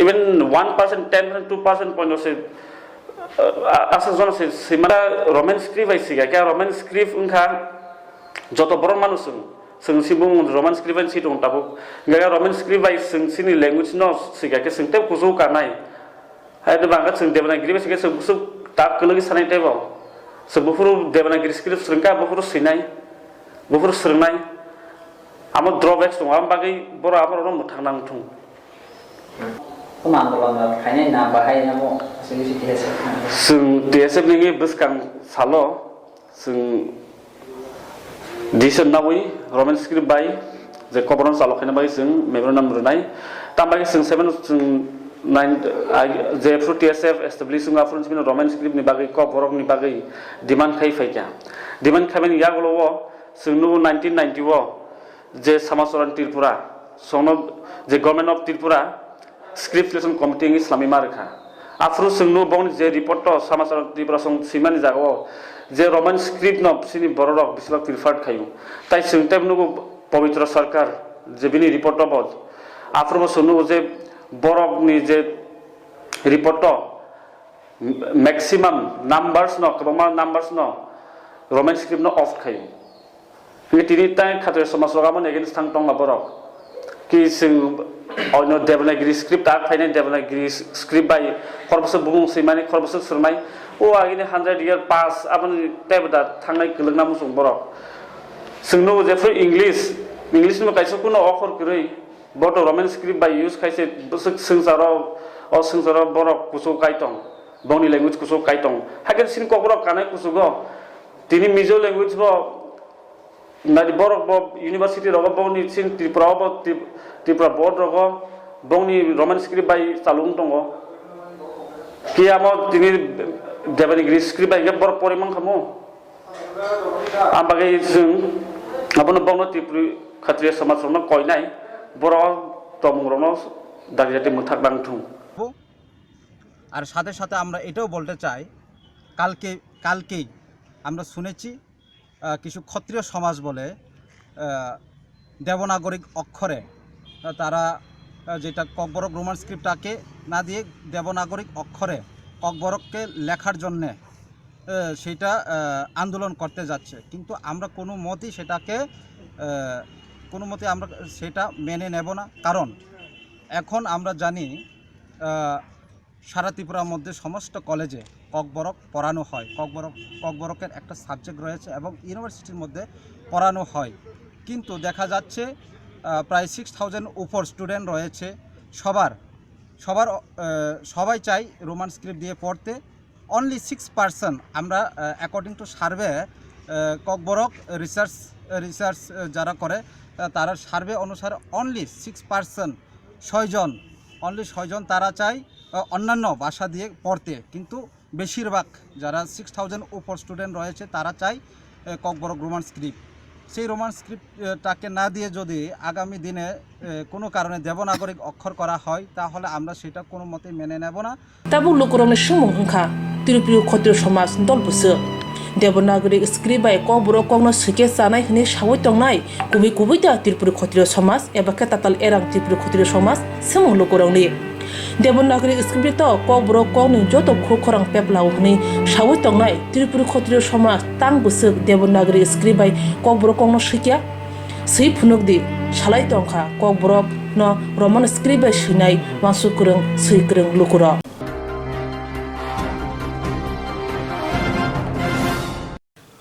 इवन 1% 10% 2% पॉइंट से आसा जन से सीमा रोमान स्क्रिप्ट बाय सिगा क्या रोमान स्क्रिप्ट उनका जत बर मानुस जों सिबुं रोमान स्क्रिप्ट सि दं ताबो गा रोमान स्क्रिप्ट बाय जों सिनि लैंग्वेज न सिगा के जों तेब कुजौ कानाय हाय बांगा जों देवनागरी बाय सिगा जों बुसु ताब कलगि सानाय तेबाव जों बुफुरु देवनागरी स्क्रिप्ट स्रंका बुफुरु सिनाय बुफुरु स्रंनाय आम ड्रबेक्स दं आम बागै बर आबर न मुथांनां थुं आन्दोलन खायनाय ना बाहायना मो जों TSF नि बुसखां सालो जों दिसन नावै रोमान स्क्रिप्ट बाय जे कबरन सालखायना बाय जों मेमोर नाम रुनाय तामबाय जों 7 जों 9 जे फ्रु TSF एस्टाब्लिशिंग आफ्रन सिमिनो रोमान स्क्रिप्ट नि बागै कबरक नि बागै डिमान्ड खाय फायका डिमान्ड खायनि यागलो जोंनो 1990 जे समाजरान त्रिपुरा सोनो जे government of Tripura script selection committee इस्लामी मारखा आफ्रो जोंनो बन जे रिपोर्ट समाजरान त्रिपुरा सं सिमानि जागो जे रोमान स्क्रिप्ट न बिसिनि बररक बिसिबा प्रिफार्ड खायु ताइ जों टाइमनो पवित्र सरकार जे बिनि रिपोर्ट बद आफ्रो सोनो जे बरकनि जे रिपोर्ट मैक्सिमम नंबर्स न कबमा नंबर्स न रोमान स्क्रिप्ट न ऑफ खायु कि तिनि ताइ खातिर समाज लगामन एगेंस्ट थां दंगा बरक कि जों अनो देवनागरी स्क्रिप्ट आ फाइने देवनागरी स्क्रिप्ट बाय खरबस बुं सैमानि खरबस सुरमाय ओ आगिने 100 इयर पास आबन तेबदा थांनाय गलंना मुसुं बरक जोंनो जेफोर इंग्लिश नि काइसो कुनो अखर गरै बट रोमान स्क्रिप्ट बाय यूज खाइसे संसाराव बरक कुसो काइटं बंनि लैंग्वेज कुसो काइटं हागेन सिन कबरक कानाय कुसो गो तिनि मिजो लैंग्वेज बो नारि बरक बो यूनिवर्सिटी रग बंनि सिन त्रिपुरा बो त्रिपुरा बोर्ड रग बंनि रोमान स्क्रिप्ट बाय चालुं दङ कि आमो तिनि देवनागरी स्क्रिप्ट बाय बर परिमाण खामो आमबागै जों आबनो बंनो त्रिपुरा खात्रिया समाजनो कयनाय बर तमरनो दागियाते मुथाक बांथुं আর সাথে সাথে আমরা এটাও বলতে চাই কালকেই আমরা শুনেছি কিছু ক্ষত্রিয় সমাজ বলে দেবনাগরিক অক্ষরে তারা যেটা ককবরক রোমান স্ক্রিপ্টটাকে না দিয়ে দেবনাগরিক অক্ষরে ককবরককে লেখার জন্যে সেটা আন্দোলন করতে যাচ্ছে কিন্তু আমরা কোনো মতেই আমরা সেটা মেনে নেব না কারণ এখন আমরা জানি সারা ত্রিপুরার মধ্যে সমস্ত কলেজে ককবরক পড়ানো হয় ককবরকের একটা সাবজেক্ট রয়েছে এবং ইউনিভার্সিটির মধ্যে পড়ানো হয় কিন্তু দেখা যাচ্ছে প্রায় 6000 উপর স্টুডেন্ট রয়েছে সবাই চাই রোমান স্ক্রিপ্ট দিয়ে পড়তে অনলি 6% আমরা according to survey Kokborok research যারা করে তারা সার্ভে অনুসারে অনলি 6% 6 জন তারা চাই অন্যান্য ভাষা দিয়ে পড়তে কিন্তু বেশিরভাগ যারা 6000 উপর স্টুডেন্ট রয়েছে তারা চাই ককবরক রোমান স্ক্রিপ্ট সেই রোমান স্ক্রিপ্টটাকে না দিয়ে যদি আগামী দিনে কোনো কারণে দেবনাগরিক অক্ষর করা হয় তাহলে আমরা সেটা কোনো মতেই মেনে নেব না তাবু লোকরংনি সুমুং হংখা ত্রিপুরা ক্ষত্রিয় সমাজ দলবুসো देवनागरिक स्क्रिप्ट बाय ककबरक कौनो सिके जानाय हने सावै तंनाय गुबै दा त्रिपुरा क्षत्रिय समाज एबा केताताल एरां त्रिपुरा क्षत्रिय समाज समूह लोकरंनि देवनागरिक स्क्रिप्ट ककबरक कौनो जत खरं पेपलाव हने सावै तंनाय त्रिपुरा क्षत्रिय समाज तां बुसुक देवनागरिक स्क्रिप्ट बाय ककबरक कौनो सिके सै फुनुकदि सालाय तंखा ककबरक न रोमान स्क्रिप्ट बाय सिनाय वासुकुरं सैकुरं लोकरा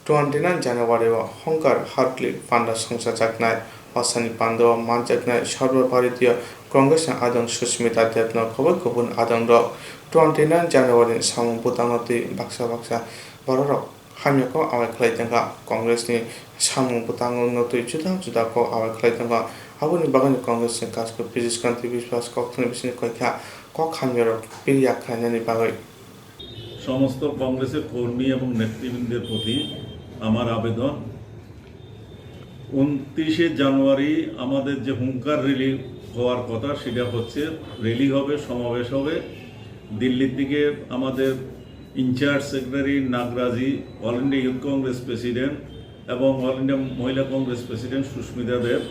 29 জানুয়ারি হংকার হার্কলি পান্ডা সংসার জাগনায় আসানি পান্ডা মান জাগনায় সর্বভারতীয় কংগ্রেস আদং সুস্মিতা দেবন খবর গুবুন আদং রক 29 জানুয়ারি সামং বুতাংতি বাক্সা বড়রক হামিয়াকো আওয়াই খালাইदोंगा কংগ্রেসনি সামং বুতাং নতুই जुदा को आवाज खालायदोंगा आबुनि बागानि कংগ্রেসनि काजखौ फिजिक्स कान्ट्रि बिश्वास कखनि बिसिनि कयखा कखामिरक पिरिया खायनानि बागै समस्त কংগ্রেসের কর্মী এবং নেতৃবৃন্দের প্রতি আমার আবেদন 29 জানুয়ারি আমাদের যে হুঙ্কার র্যালি হওয়ার কথা সেটা হচ্ছে র্যালি হবে সমাবেশ হবে দিল্লির দিকে আমাদের incharge secretary Nagaraji all India youth Congress president এবং all India Mahila Congress president Susmita দেব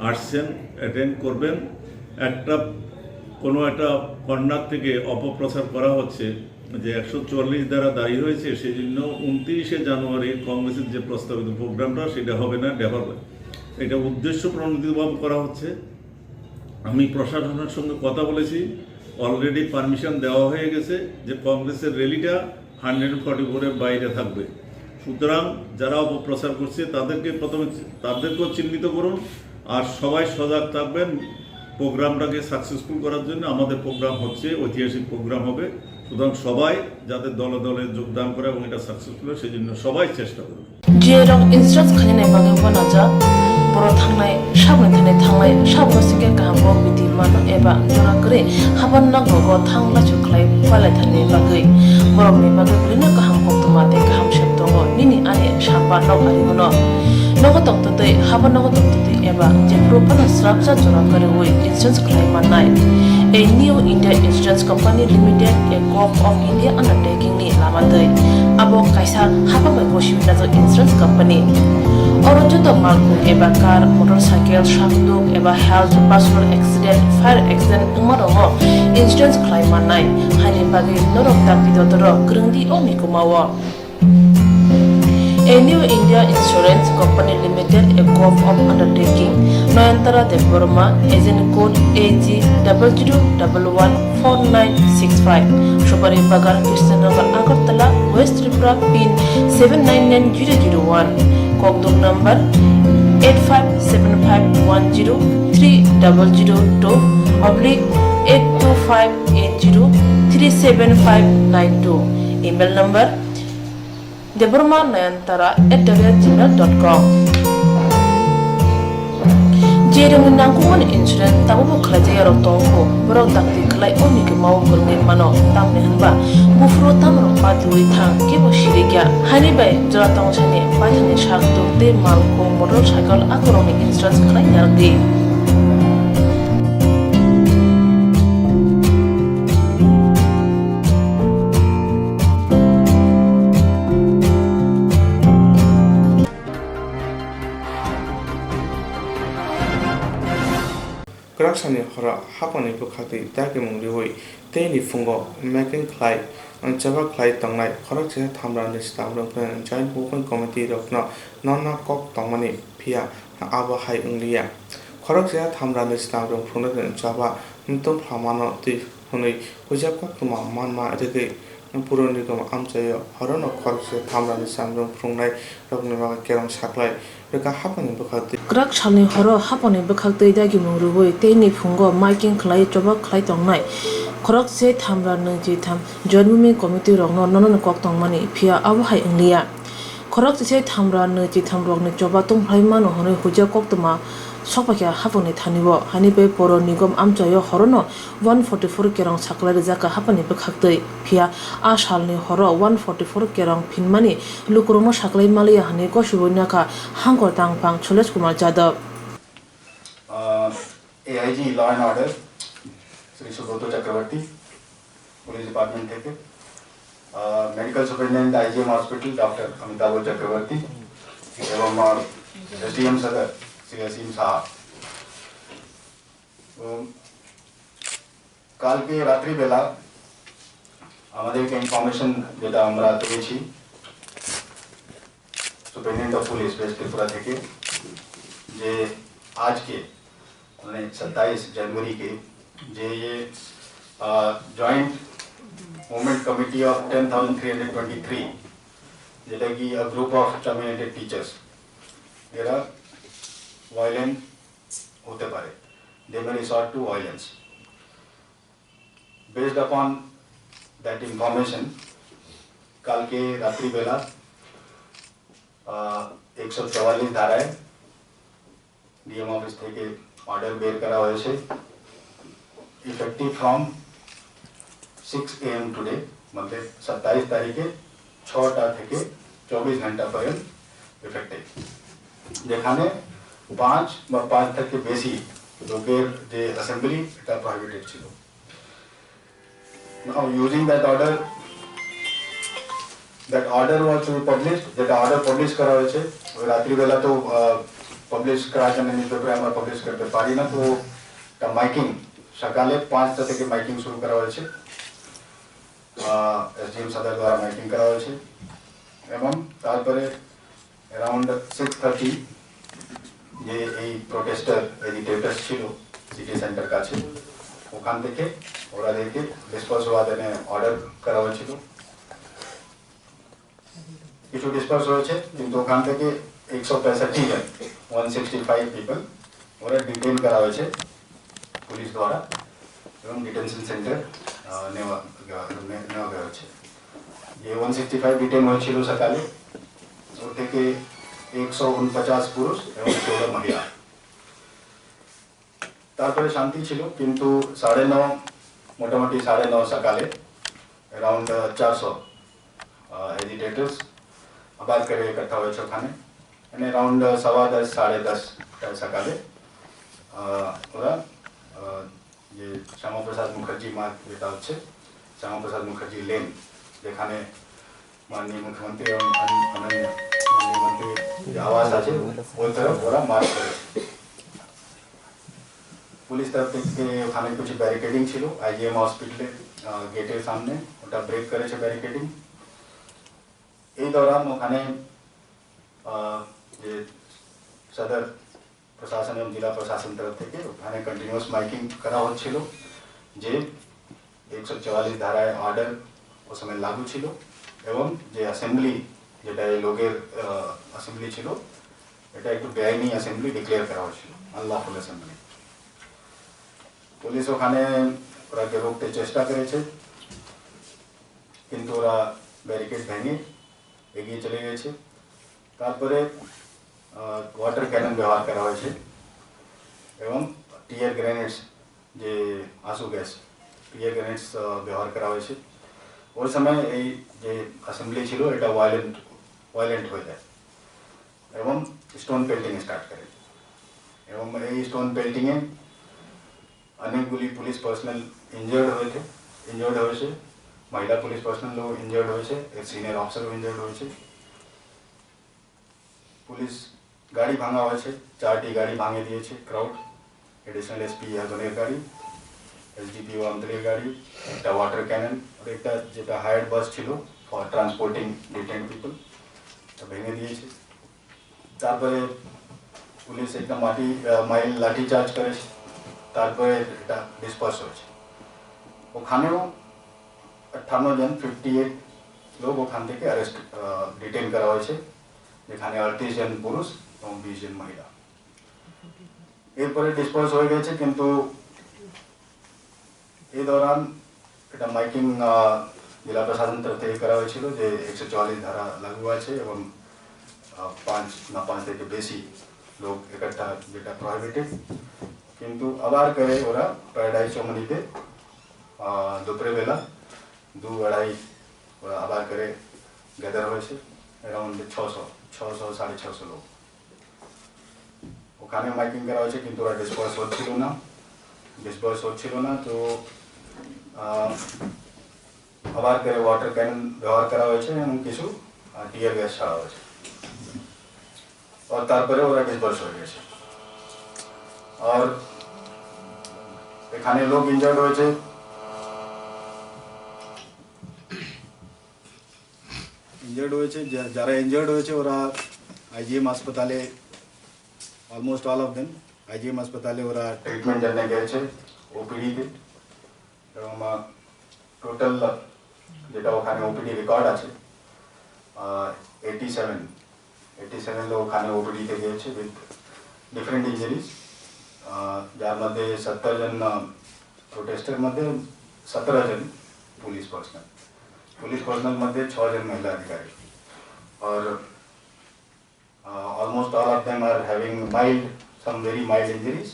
আসছেন অ্যাটেন্ড করবেন কোনো একটা কর্নার থেকে অপপ্রচার করা হচ্ছে যে 144 দ্বারা দায়ী হয়েছে সেজন্য 29 জানুয়ারি কংগ্রেসের যে প্রস্তাবিত প্রোগ্রামটা সেটা হবে না এটা উদ্দেশ্য প্রণোদিতভাবে করা হচ্ছে আমি প্রশাসনের সঙ্গে কথা বলেছি অলরেডি পারমিশন দেওয়া হয়ে গেছে যে কংগ্রেসের র্যালিটা 144 এর বাইরে থাকবে সুতরাং যারা অপপ্রচার করছে তাদেরকেও চিহ্নিত করুন আর সবাই সজাগ থাকবেন প্রোগ্রামটাকে সাকসেসফুল করার জন্য আমাদের প্রোগ্রাম হচ্ছে ঐতিহাসিক প্রোগ্রাম হবে সুতরাং সবাই যাতে দলে দলে যোগদান করে এবং এটা সাকসেসফুল হয় সেজন্য সবাই চেষ্টা করবে जेराव इन्सुरेन्स खालामनाय बागै नाजा बर' थांनाय साबोन थांनाय साबोसिके गाहामो बिदि मान एबा जनागरे हाबान नांगौ थांला जुख्लाय फालायथारनि बागै बर'नि बागै ओरैनो गाहाम गथ'माते गाहाम शब्द tongo nini ani shamba nok arigono nogo tongtotoi haba nogo tongtotoi eba je propana srapsa jora kare oi insurance claim manai a new India Insurance Company Limited a co-op of India undertaking ni lamadoi abo kaisa haba mai boshimina jo insurance company Orojo to malku eba car motorcycle shakduk eba health personal accident fire accident umarongo insurance claim manai hani bagi norok tak bidodoro grungdi omi kumawo A new India Insurance Company Limited, a co-op of undertaking, Noyantara de Burma, agent code AG00114965, Shubari Bagar, Krishnagar, Agartala, West Tripura, PIN 799001, Kogduk number 85751030/82580375592, email number deburmanayantara@gmail.com Jerung nangkungan insurance tabu kerja rok tongko berok takti kelai oni ke mau berngin mano tam nehanba bufro tam rok patui thang ke bo shirigya hani bai jora tong chani paithani shakto te malko motorcycle akoroni insurance kelai yardi Keraksani hora hapani bukhati dagi mungri hoi teni fungo making clay chaba clay tongnai khorak che thamrani stamrang pen joint movement committee rokna nonna kok tongmani phia aba hai unglia khorak che thamrani stamrang phuna chaba mtum phamano ti hunoi puja kok tuma manma rege puroni kom amchayo horono khorak che thamrani stamrang phungnai rokni ma kerong saklai reka hapani bukhati Krak shalni horo haponi bekhaktai dagi mungruboi teni phungo miking khlai choba khlai tongnai khorak se thamra nji tham joint movement committee rokno nonon kok tongmani phia abu hai inglia khorak se thamra nji tham rokni choba tong phlai mano honoi huja kok tuma sokpakya haponi thanibo hani be poro nigom amchayo horono 144 kerong saklai jaka hapani bekhaktai phia a shalni horo 144 kerong phinmani lukromo saklai malia hani ko subonaka hangkor tangpang Chulesh Kumar Jadab AIG Law and Order Sri Subroto Chakravarti Police Department থেকে Medical Superintendent IGM Hospital Dr. Amitabh Chakravarti এবং SDM Sadar Sri Asim Saab কালকে রাত্রিবেলা আমাদেরকে information যেটা আমরা পেয়েছি superintendent of police waste Tripura থেকে যে আজকে মানে 27 जनवरी के যে ये जॉइंट मूवमेंट कमिटी ऑफ 10,323 যেটা কি a group of terminated teachers এরা violent হতে পারে they may resort to violence based upon that information কালকে রাত্রিবেলা 144 ধারায় ডিএম অফিস থেকে অর্ডার বের করা হয়েছে ইফেক্টিভ ফ্রম 6 AM টুডে মানে 27 তারিখে 6টা থেকে 24 ঘন্টা পর্যন্ত ইফেক্টিভ যেখানে 5 বা 5 থেকে বেশি লোকের যে অ্যাসেম্বলি এটা প্রহিবিটেড ছিল now using that order that order was to be published that order publish করা হয়েছে ওই রাত্রিবেলা তো পাবলিশ করার জন্য নিউজপেপারে আমরা পাবলিশ করতে পারি না তো তা মাইকিং সকালে 5টা থেকে মাইকিং শুরু করা হয়েছে এসডিএম সাদার দ্বারা মাইকিং করা হয়েছে এবং তারপরে অ্যারাউন্ড 6:30 যে এই প্রোটেস্টার এজিটেটরস ছিল সিটি সেন্টার কাছে ওখান থেকে ওরাদেরকে ডিসপার্স হওয়ার জন্য অর্ডার করা হয়েছিল কিছু ডিসপার্স হয়েছে কিন্তু ওখান থেকে 165 জন 165 পিপল ওরা ডিটেইন করা হয়েছে পুলিশ দ্বারা এবং ডিটেনশন সেন্টার নেওয়া হয়েছে যে 165 ডিটেইন হয়েছিল সকালে ওর থেকে 149 পুরুষ এবং 16 মহিলা তারপরে শান্তি ছিল কিন্তু 9:30 মোটামুটি 9:30 সকালে অ্যারাউন্ড 400 এজিটেটরস আবার করে ইকট্ঠা হয়েছে ওখানে মানে অ্যারাউন্ড 10:15 10:30 সকালে ওরা যে শ্যামাপ্রসাদ মুখার্জি মার্গ যেটা হচ্ছে শ্যামাপ্রসাদ মুখার্জি লেন যেখানে माननीय मुख्यमंत्री एवं माननीय मंत्री जो आवास আছে ওই तरफ ওরা মার্চ করে পুলিশ তরফ থেকে ওখানে কিছু ব্যারিকেডিং ছিল আইজিএম হসপিটালে গেটের সামনে ওটা ব্রেক করেছে ব্যারিকেডিং এই দৌরান ওখানে যে সদর প্রশাসন এবং জেলা প্রশাসন তরফ থেকে ওখানে কন্টিনিউয়াস মাইকিং করা হচ্ছিল যে 144 ধারায় অর্ডার ও সময় লাগু ছিল এবং যে অ্যাসেম্বলি যেটা এই লোকের অ্যাসেম্বলি ছিল এটা একটু বেআইনি অ্যাসেম্বলি ডিক্লেয়ার করা হয়েছিল আনলফুল অ্যাসেম্বলি পুলিশ ওখানে ওরাকে রুখতে চেষ্টা করেছে কিন্তু ওরা ব্যারিকেড ভেঙে এগিয়ে চলে গেছে তারপরে ওয়াটার ক্যানন ব্যবহার করা হয়েছে এবং টিয়ার গ্রেনেডস যে আঁসু গ্যাস টিয়ার গ্রেনেডস ব্যবহার করা হয়েছে ওই সময় এই যে অ্যাসেম্বলি ছিল এটা ভায়োলেন্ট হয়ে যায় এবং স্টোন পেল্টিং স্টার্ট করে এবং এই স্টোন পেল্টিংয়ে অনেকগুলি পুলিশ পার্সোনাল ইনজার্ড হয়েছে মহিলা পুলিশ পার্সোনালও ইনজার্ড হয়েছে এক সিনিয়র অফিসারও ইনজার্ড হয়েছে পুলিশ গাড়ি ভাঙা হয়েছে 4টি গাড়ি ভাঙে দিয়েছে ক্রাউড এডিশনাল এসপি হাজনের গাড়ি एसडीपीओ আমতলির গাড়ি একটা ওয়াটার ক্যানন আর একটা যেটা হায়ার্ড বাস ছিল ফর ট্রান্সপোর্টিং ডিটেইনড পিপল তা ভেঙে দিয়েছে তারপরে পুলিশ একটা মাইল লাঠি চার্জ করেছে তারপরে এটা ডিসপার্স হয়েছে ওখানেও 58 জন 58 লোক ওখান থেকে অ্যারেস্ট ডিটেইন করা হয়েছে যেখানে 38 জন পুরুষ এবং 20 জন মহিলা এরপরে ডিসপার্স হয়ে গেছে কিন্তু এই দৌরান এটা মাইকিং জেলা প্রশাসন তরফ থেকে করা হয়েছিল যে 144 ধারা লাগু আছে এবং 5 থেকে বেশি লোক একট্ঠা যেটা প্রহিবিটেড কিন্তু আবার করে ওরা প্রায় 250 মিনিটে দুপুরে বেলা 2-2:30 ওরা আবার করে গ্যাদার হয়েছে অ্যারাউন্ড 600-650 লোক ওখানে মাইকিং করা হয়েছে কিন্তু ওরা ডিসপার্স হচ্ছিল না তো আবার করে ওয়াটার ক্যানন ব্যবহার করা হয়েছে এবং কিছু টিয়ার গ্যাস ছাড়া হয়েছে আর তারপরে ওরা ডিসপার্স হয়ে গেছে আর এখানে লোক ইনজার্ড হয়েছে যারা ইনজার্ড হয়েছে ওরা আইজিএম হাসপাতালে almost all of them IgM হাসপাতালে ওরা ট্রিটমেন্ট জন্য গেছে ওপিডিতে এবং টোটাল যেটা ওখানে ওপিডি রেকর্ড আছে 87 লোক ওখানে ওপিডিতে গিয়েছে উইথ ডিফারেন্ট ইঞ্জুরিজ যার মধ্যে 70 জন প্রোটেস্টের মধ্যে 17 জন পুলিশ পার্সোনাল মধ্যে 6 জন মহিলা अधिकारी और almost all of them are having some very mild injuries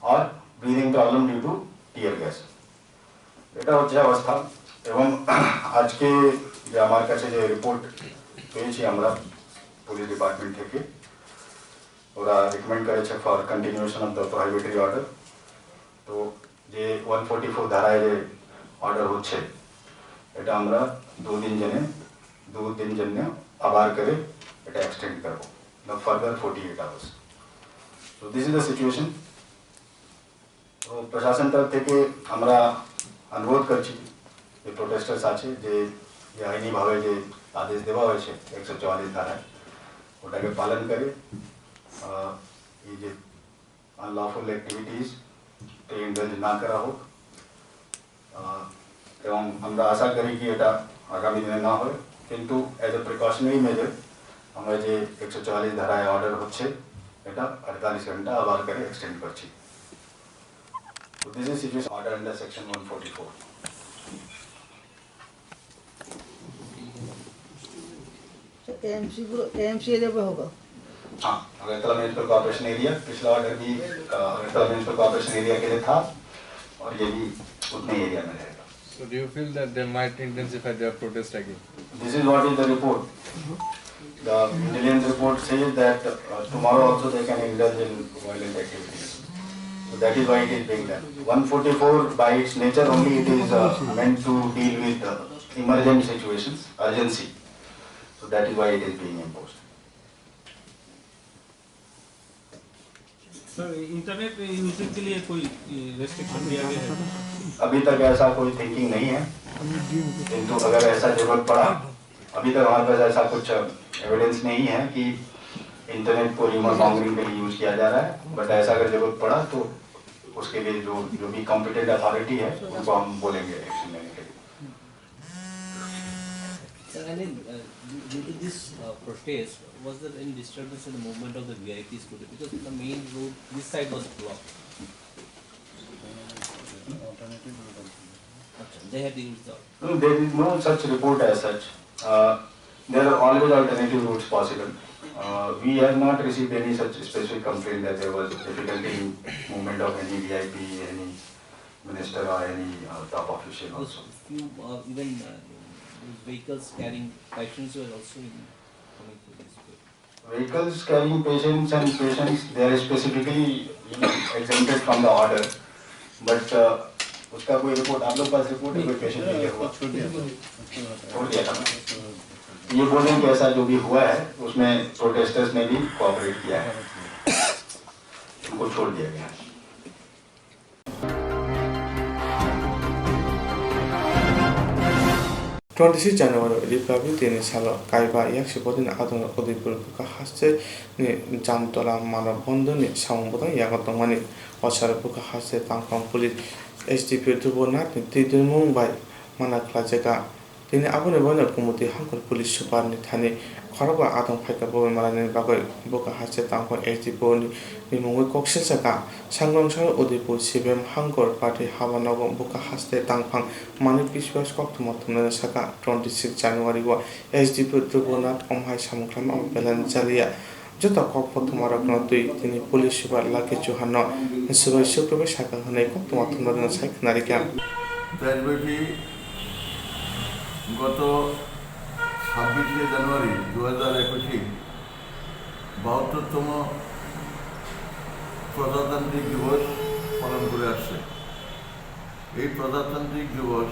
or breathing problem due to tear gas এটা হচ্ছে অবস্থা এবং আজকে যে আমার কাছে যে রিপোর্ট পেয়েছি আমরা পুলিশ ডিপার্টমেন্ট থেকে ওরা রিকমেন্ড করেছে for continuation of the prohibitory order তো যে 144 ধারায় যে অর্ডার হচ্ছে এটা আমরা 2 দিন জন্য আবার করে এটা এক্সটেন্ড করব the further 48 hours so this is the situation তো প্রশাসন তরফ থেকে আমরা অনুরোধ করছি যে প্রোটেস্টার্স আছে যে আইনিভাবে যে আদেশ দেওয়া হয়েছে 144 ধারায় ওটাকে পালন করে এই যে আনলফুল অ্যাক্টিভিটিস তে ইন্ডালজ না করা হোক এবং আমরা আশা করি কি এটা আগামী দিনে না হয় কিন্তু অ্যাজ এ প্রিকশনারি মেজার আমরা যে 144 ধারায় অর্ডার হচ্ছে এটা 48 ঘন্টা আবার করে এক্সটেন্ড করছি So this is situation order under section 144. AMC area पे होगा हाँ अगरतला म्यूनिसिपल कॉर्पोरेशन एरिया पिछला ऑर्डर भी अगरतला म्यूनिसिपल कॉर्पोरेशन एरिया के लिए था और ये भी उतने एरिया में रहेगा So do you feel that they might intensify their protest again? This is what is the report. The intelligence report says that tomorrow also they can indulge in violent activities. So that is why it is being done. 144 by its nature only it is meant to deal with emergent situations, urgency. So that is why it is being imposed. Sir internet user के लिए कोई restriction दिया गया है? अभी तक ऐसा कोई थिंकिंग नहीं है, किंतु अगर ऐसा जरूरत पड़ा, अभी तक हमारे पास ऐसा कुछ एविडेंस नहीं है कि इंटरनेट को र्यूमर मॉन्गरिंग के लिए यूज किया जा रहा है, बट ऐसा अगर जरूरत पड़ा तो उसके लिए जो भी कॉम्पिटेंट अथॉरिटी है उनको हम बोलेंगे एक्शन लेने के लिए. Due to this protest, was there any disturbance in the movement of the VIPs today? Because the main road, this side was blocked. They had used the. No, there is no such report as such. There are always alternative routes possible. We have not received any such specific complaint that there was difficulty in movement of any VIP, any minister or any top official also. Few even vehicles carrying patients were also coming through this way. Vehicles carrying patients and patients, they are specifically exempted from the order. But उसका कोई report आप लोग पास report है कोई patient लेके हुआ छोड़ दिया था ना. ये बोल रहे हैं कि ऐसा जो भी हुआ है उसमें प्रोटेस्टर्स ने भी कोऑपरेट किया है, उनको छोड़ दिया गया है. 26 January Republic Day সাল কাইবা 100 দিন আদন উদয়পুর বুকা হাসছে নি জামতলা মানব বন্ধনে সামবদন ইয়াগতমানি অসার বুকা হাসছে তাংফাং পুলিশ SDP দুবনাত নি তিদিন মুম্বাই মানাকলা জায়গা তিনি আবনে বনে কুমতি হাঙ্কল পুলিশ সুপার নি থানে খরবা আদং ফাইকা ববে মারানি বাগৈ বুকা হাসছে তাংফাং SDP নি মুঙ্গৈ কক্সে জায়গা সাংগংসার উদয়পুর সিবিএম হাঙ্কর পার্টি হাবানগম বুকা হাসতে তাংফাং মানিক বিশ্বাস কক্তমতমনে সাকা 26 January wa SDP দুবনাত অমহাই সামুখলাম বেলান জালিয়া যত কক্তমারকন দুই তিনি পুলিশ সুপার লাকি চৌহান সুবাই শুক্রবার সাকা হনে কক্তমতমনে সাইখনারিকা দেশব্যাপী গত 26 জানুয়ারি 2021 72তম প্রজাতান্ত্রিক দিবস পালন করে আসছে. এই প্রজাতান্ত্রিক দিবস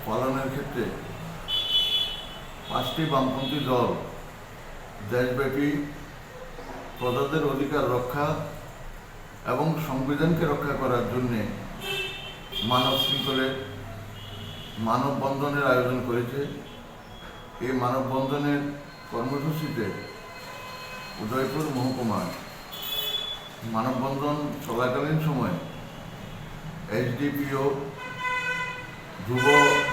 পালনের ক্ষেত্রে 5টি বামপন্থী দল দেশব্যাপী প্রজাদের অধিকার রক্ষা এবং সংবিধানকে রক্ষা করার জন্যে মানব শৃঙ্খলে মানববন্ধনের আয়োজন করেছে. এই মানববন্ধনের কর্মসূচিতে উদয়পুর মহকুমায় মানববন্ধন চলাকালীন সময় SDPO ধ্রুব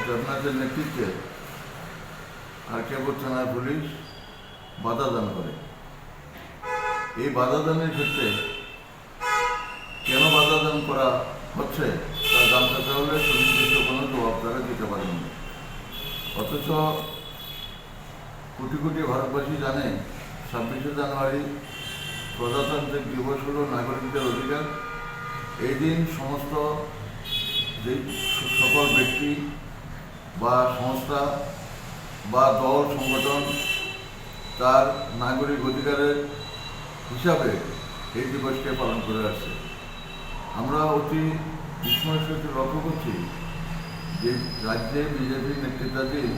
দেবনাথের নেতৃত্বে আরকেপুর থানার পুলিশ বাধা দান করে. এই বাধা দানের ক্ষেত্রে কেন বাধা দান করা হচ্ছে তা জানতে চাইলে সুনির্দিষ্ট কোনো জবাব তারা দিতে পারেন. অথচ কোটি কোটি ভারতবাসী জানে 26 জানুয়ারি প্রজাতান্ত্রিক দিবস হল নাগরিকদের অধিকার. এই দিন সমস্ত যে সকল ব্যক্তি বা সংস্থা বা দল সংগঠন তার নাগরিক অধিকারের হিসাবে এই দিবসকে পালন করে আসছে. আমরা অতি বিস্ময়ের সাথে লক্ষ্য করছি যে রাজ্যে বিজেপির নেতৃত্বাধীন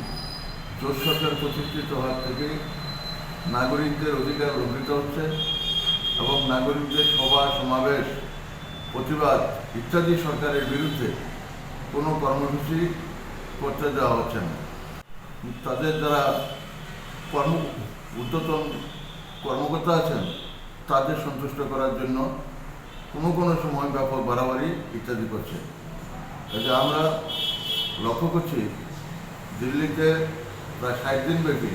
জোট সরকার প্রতিষ্ঠিত হওয়ার থেকে নাগরিকদের অধিকার লঙ্ঘিত হচ্ছে এবং নাগরিকদের সভা সমাবেশ প্রতিবাদ ইত্যাদি সরকারের বিরুদ্ধে কোনো কর্মসূচি করতে দেওয়া হচ্ছে না. তাদের যারা ঊর্ধ্বতন কর্মকর্তা আছেন তাদের সন্তুষ্ট করার জন্য কোনো সময় ব্যাপক বাড়াবাড়ি ইত্যাদি করছে. কাজে আমরা লক্ষ্য করছি দিল্লিতে প্রায় 60 দিন ব্যাপী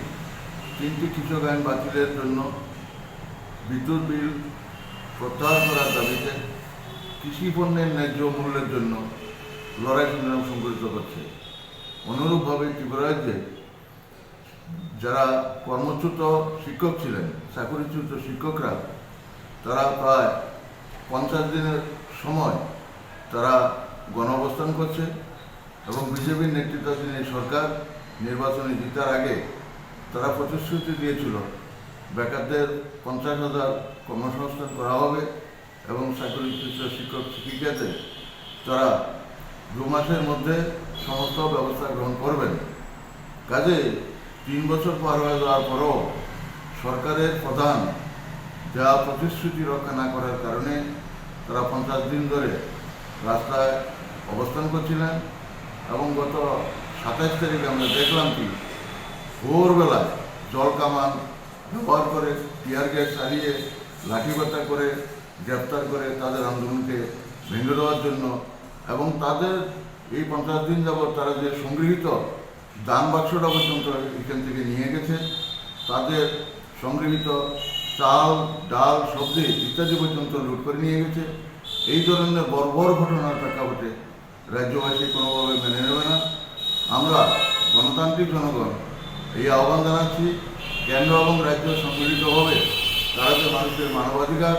3টি কৃষক আইন বাতিলের জন্য, বিদ্যুৎ বিল প্রত্যাহার করার দাবিতে, কৃষি পণ্যের ন্যায্য মূল্যের জন্য লড়াই সংগ্রাম সংগঠিত করছে. অনুরূপভাবে ত্রিপুরা রাজ্যে যারা কর্মচ্যুত শিক্ষক ছিলেন, চাকরিচ্যুত শিক্ষকরা তারা প্রায় 50 দিনের সময় তারা গণঅবস্থান করছে এবং বিজেপির নেতৃত্বাধীন এই সরকার নির্বাচনে জিতার আগে তারা প্রতিশ্রুতি দিয়েছিল বেকারদের 50,000 কর্মসংস্থান করা হবে এবং চাকরি শিক্ষক শিক্ষিকাদের তারা 2 মাসের মধ্যে সমস্ত ব্যবস্থা গ্রহণ করবেন। কাজে 3 বছর পার হয়ে যাওয়ার পরও সরকারের প্রধান যা প্রতিশ্রুতি রক্ষা না করার কারণে তারা 50 দিন ধরে রাস্তায় অবস্থান করছিলেন এবং গত 27 তারিখে আমরা দেখলাম কি ভোরবেলায় জল কামান ব্যবহার করে টিয়ার গ্যাস চালিয়ে লাঠিবার্তা করে গ্রেপ্তার করে তাদের আন্দোলনকে ভেঙে দেওয়ার জন্য এবং তাদের এই 50 দিন যাবৎ তারা যে সংগৃহীত দান বাক্সটা পর্যন্ত এখান থেকে নিয়ে গেছে, তাদের সংগৃহীত চাল ডাল সবজি ইত্যাদি পর্যন্ত লুট করে নিয়ে গেছে। এই ধরনের বর্বর ঘটনার প্রেক্ষাপটে রাজ্যবাসী কোনোভাবে মেনে নেবে না। আমরা গণতান্ত্রিক জনগণ এই আহ্বান জানাচ্ছি, কেন্দ্র এবং রাজ্য সম্মিলিতভাবে তারা যে মানুষের মানবাধিকার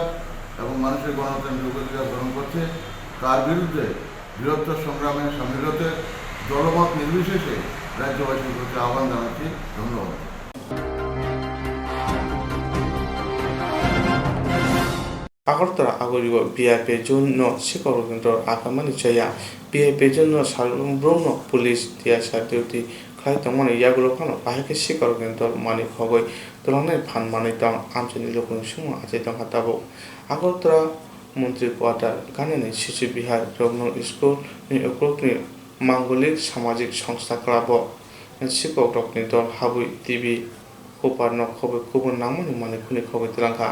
এবং মানুষের গণতান্ত্রিক অধিকার গ্রহণ করছে তার বিরুদ্ধে বৃহত্তর সংগ্রামে সামিল হতে দলমত নির্বিশেষে রাজ্যবাসীর প্রতি আহ্বান জানাচ্ছি। ধন্যবাদ। আগরতলা আগরিব বিআইপি জন্য শিক্ষক কেন্দ্র আগামানি জয়া বিআইপি জন্য সার্বভৌম পুলিশ টিয়াসা ডিউটি খাই তমনে ইয়াগুলো ফানো বাহিকে শিক্ষক কেন্দ্র মানি খবই তলানে ফান মানি দং আমচনি লোকন সুমো আছে দং হাতাবো আগরতলা মন্ত্রী কোয়ার্টার গানে শিশু বিহার রগ্ন স্কুল নি অক্রকনি মাঙ্গলিক সামাজিক সংস্থা ক্লাব শিক্ষক রকনি দল হাবুই টিভি হোপার ন খবই গুবুন নামনি মানি খুনি খবই তেলাঙ্কা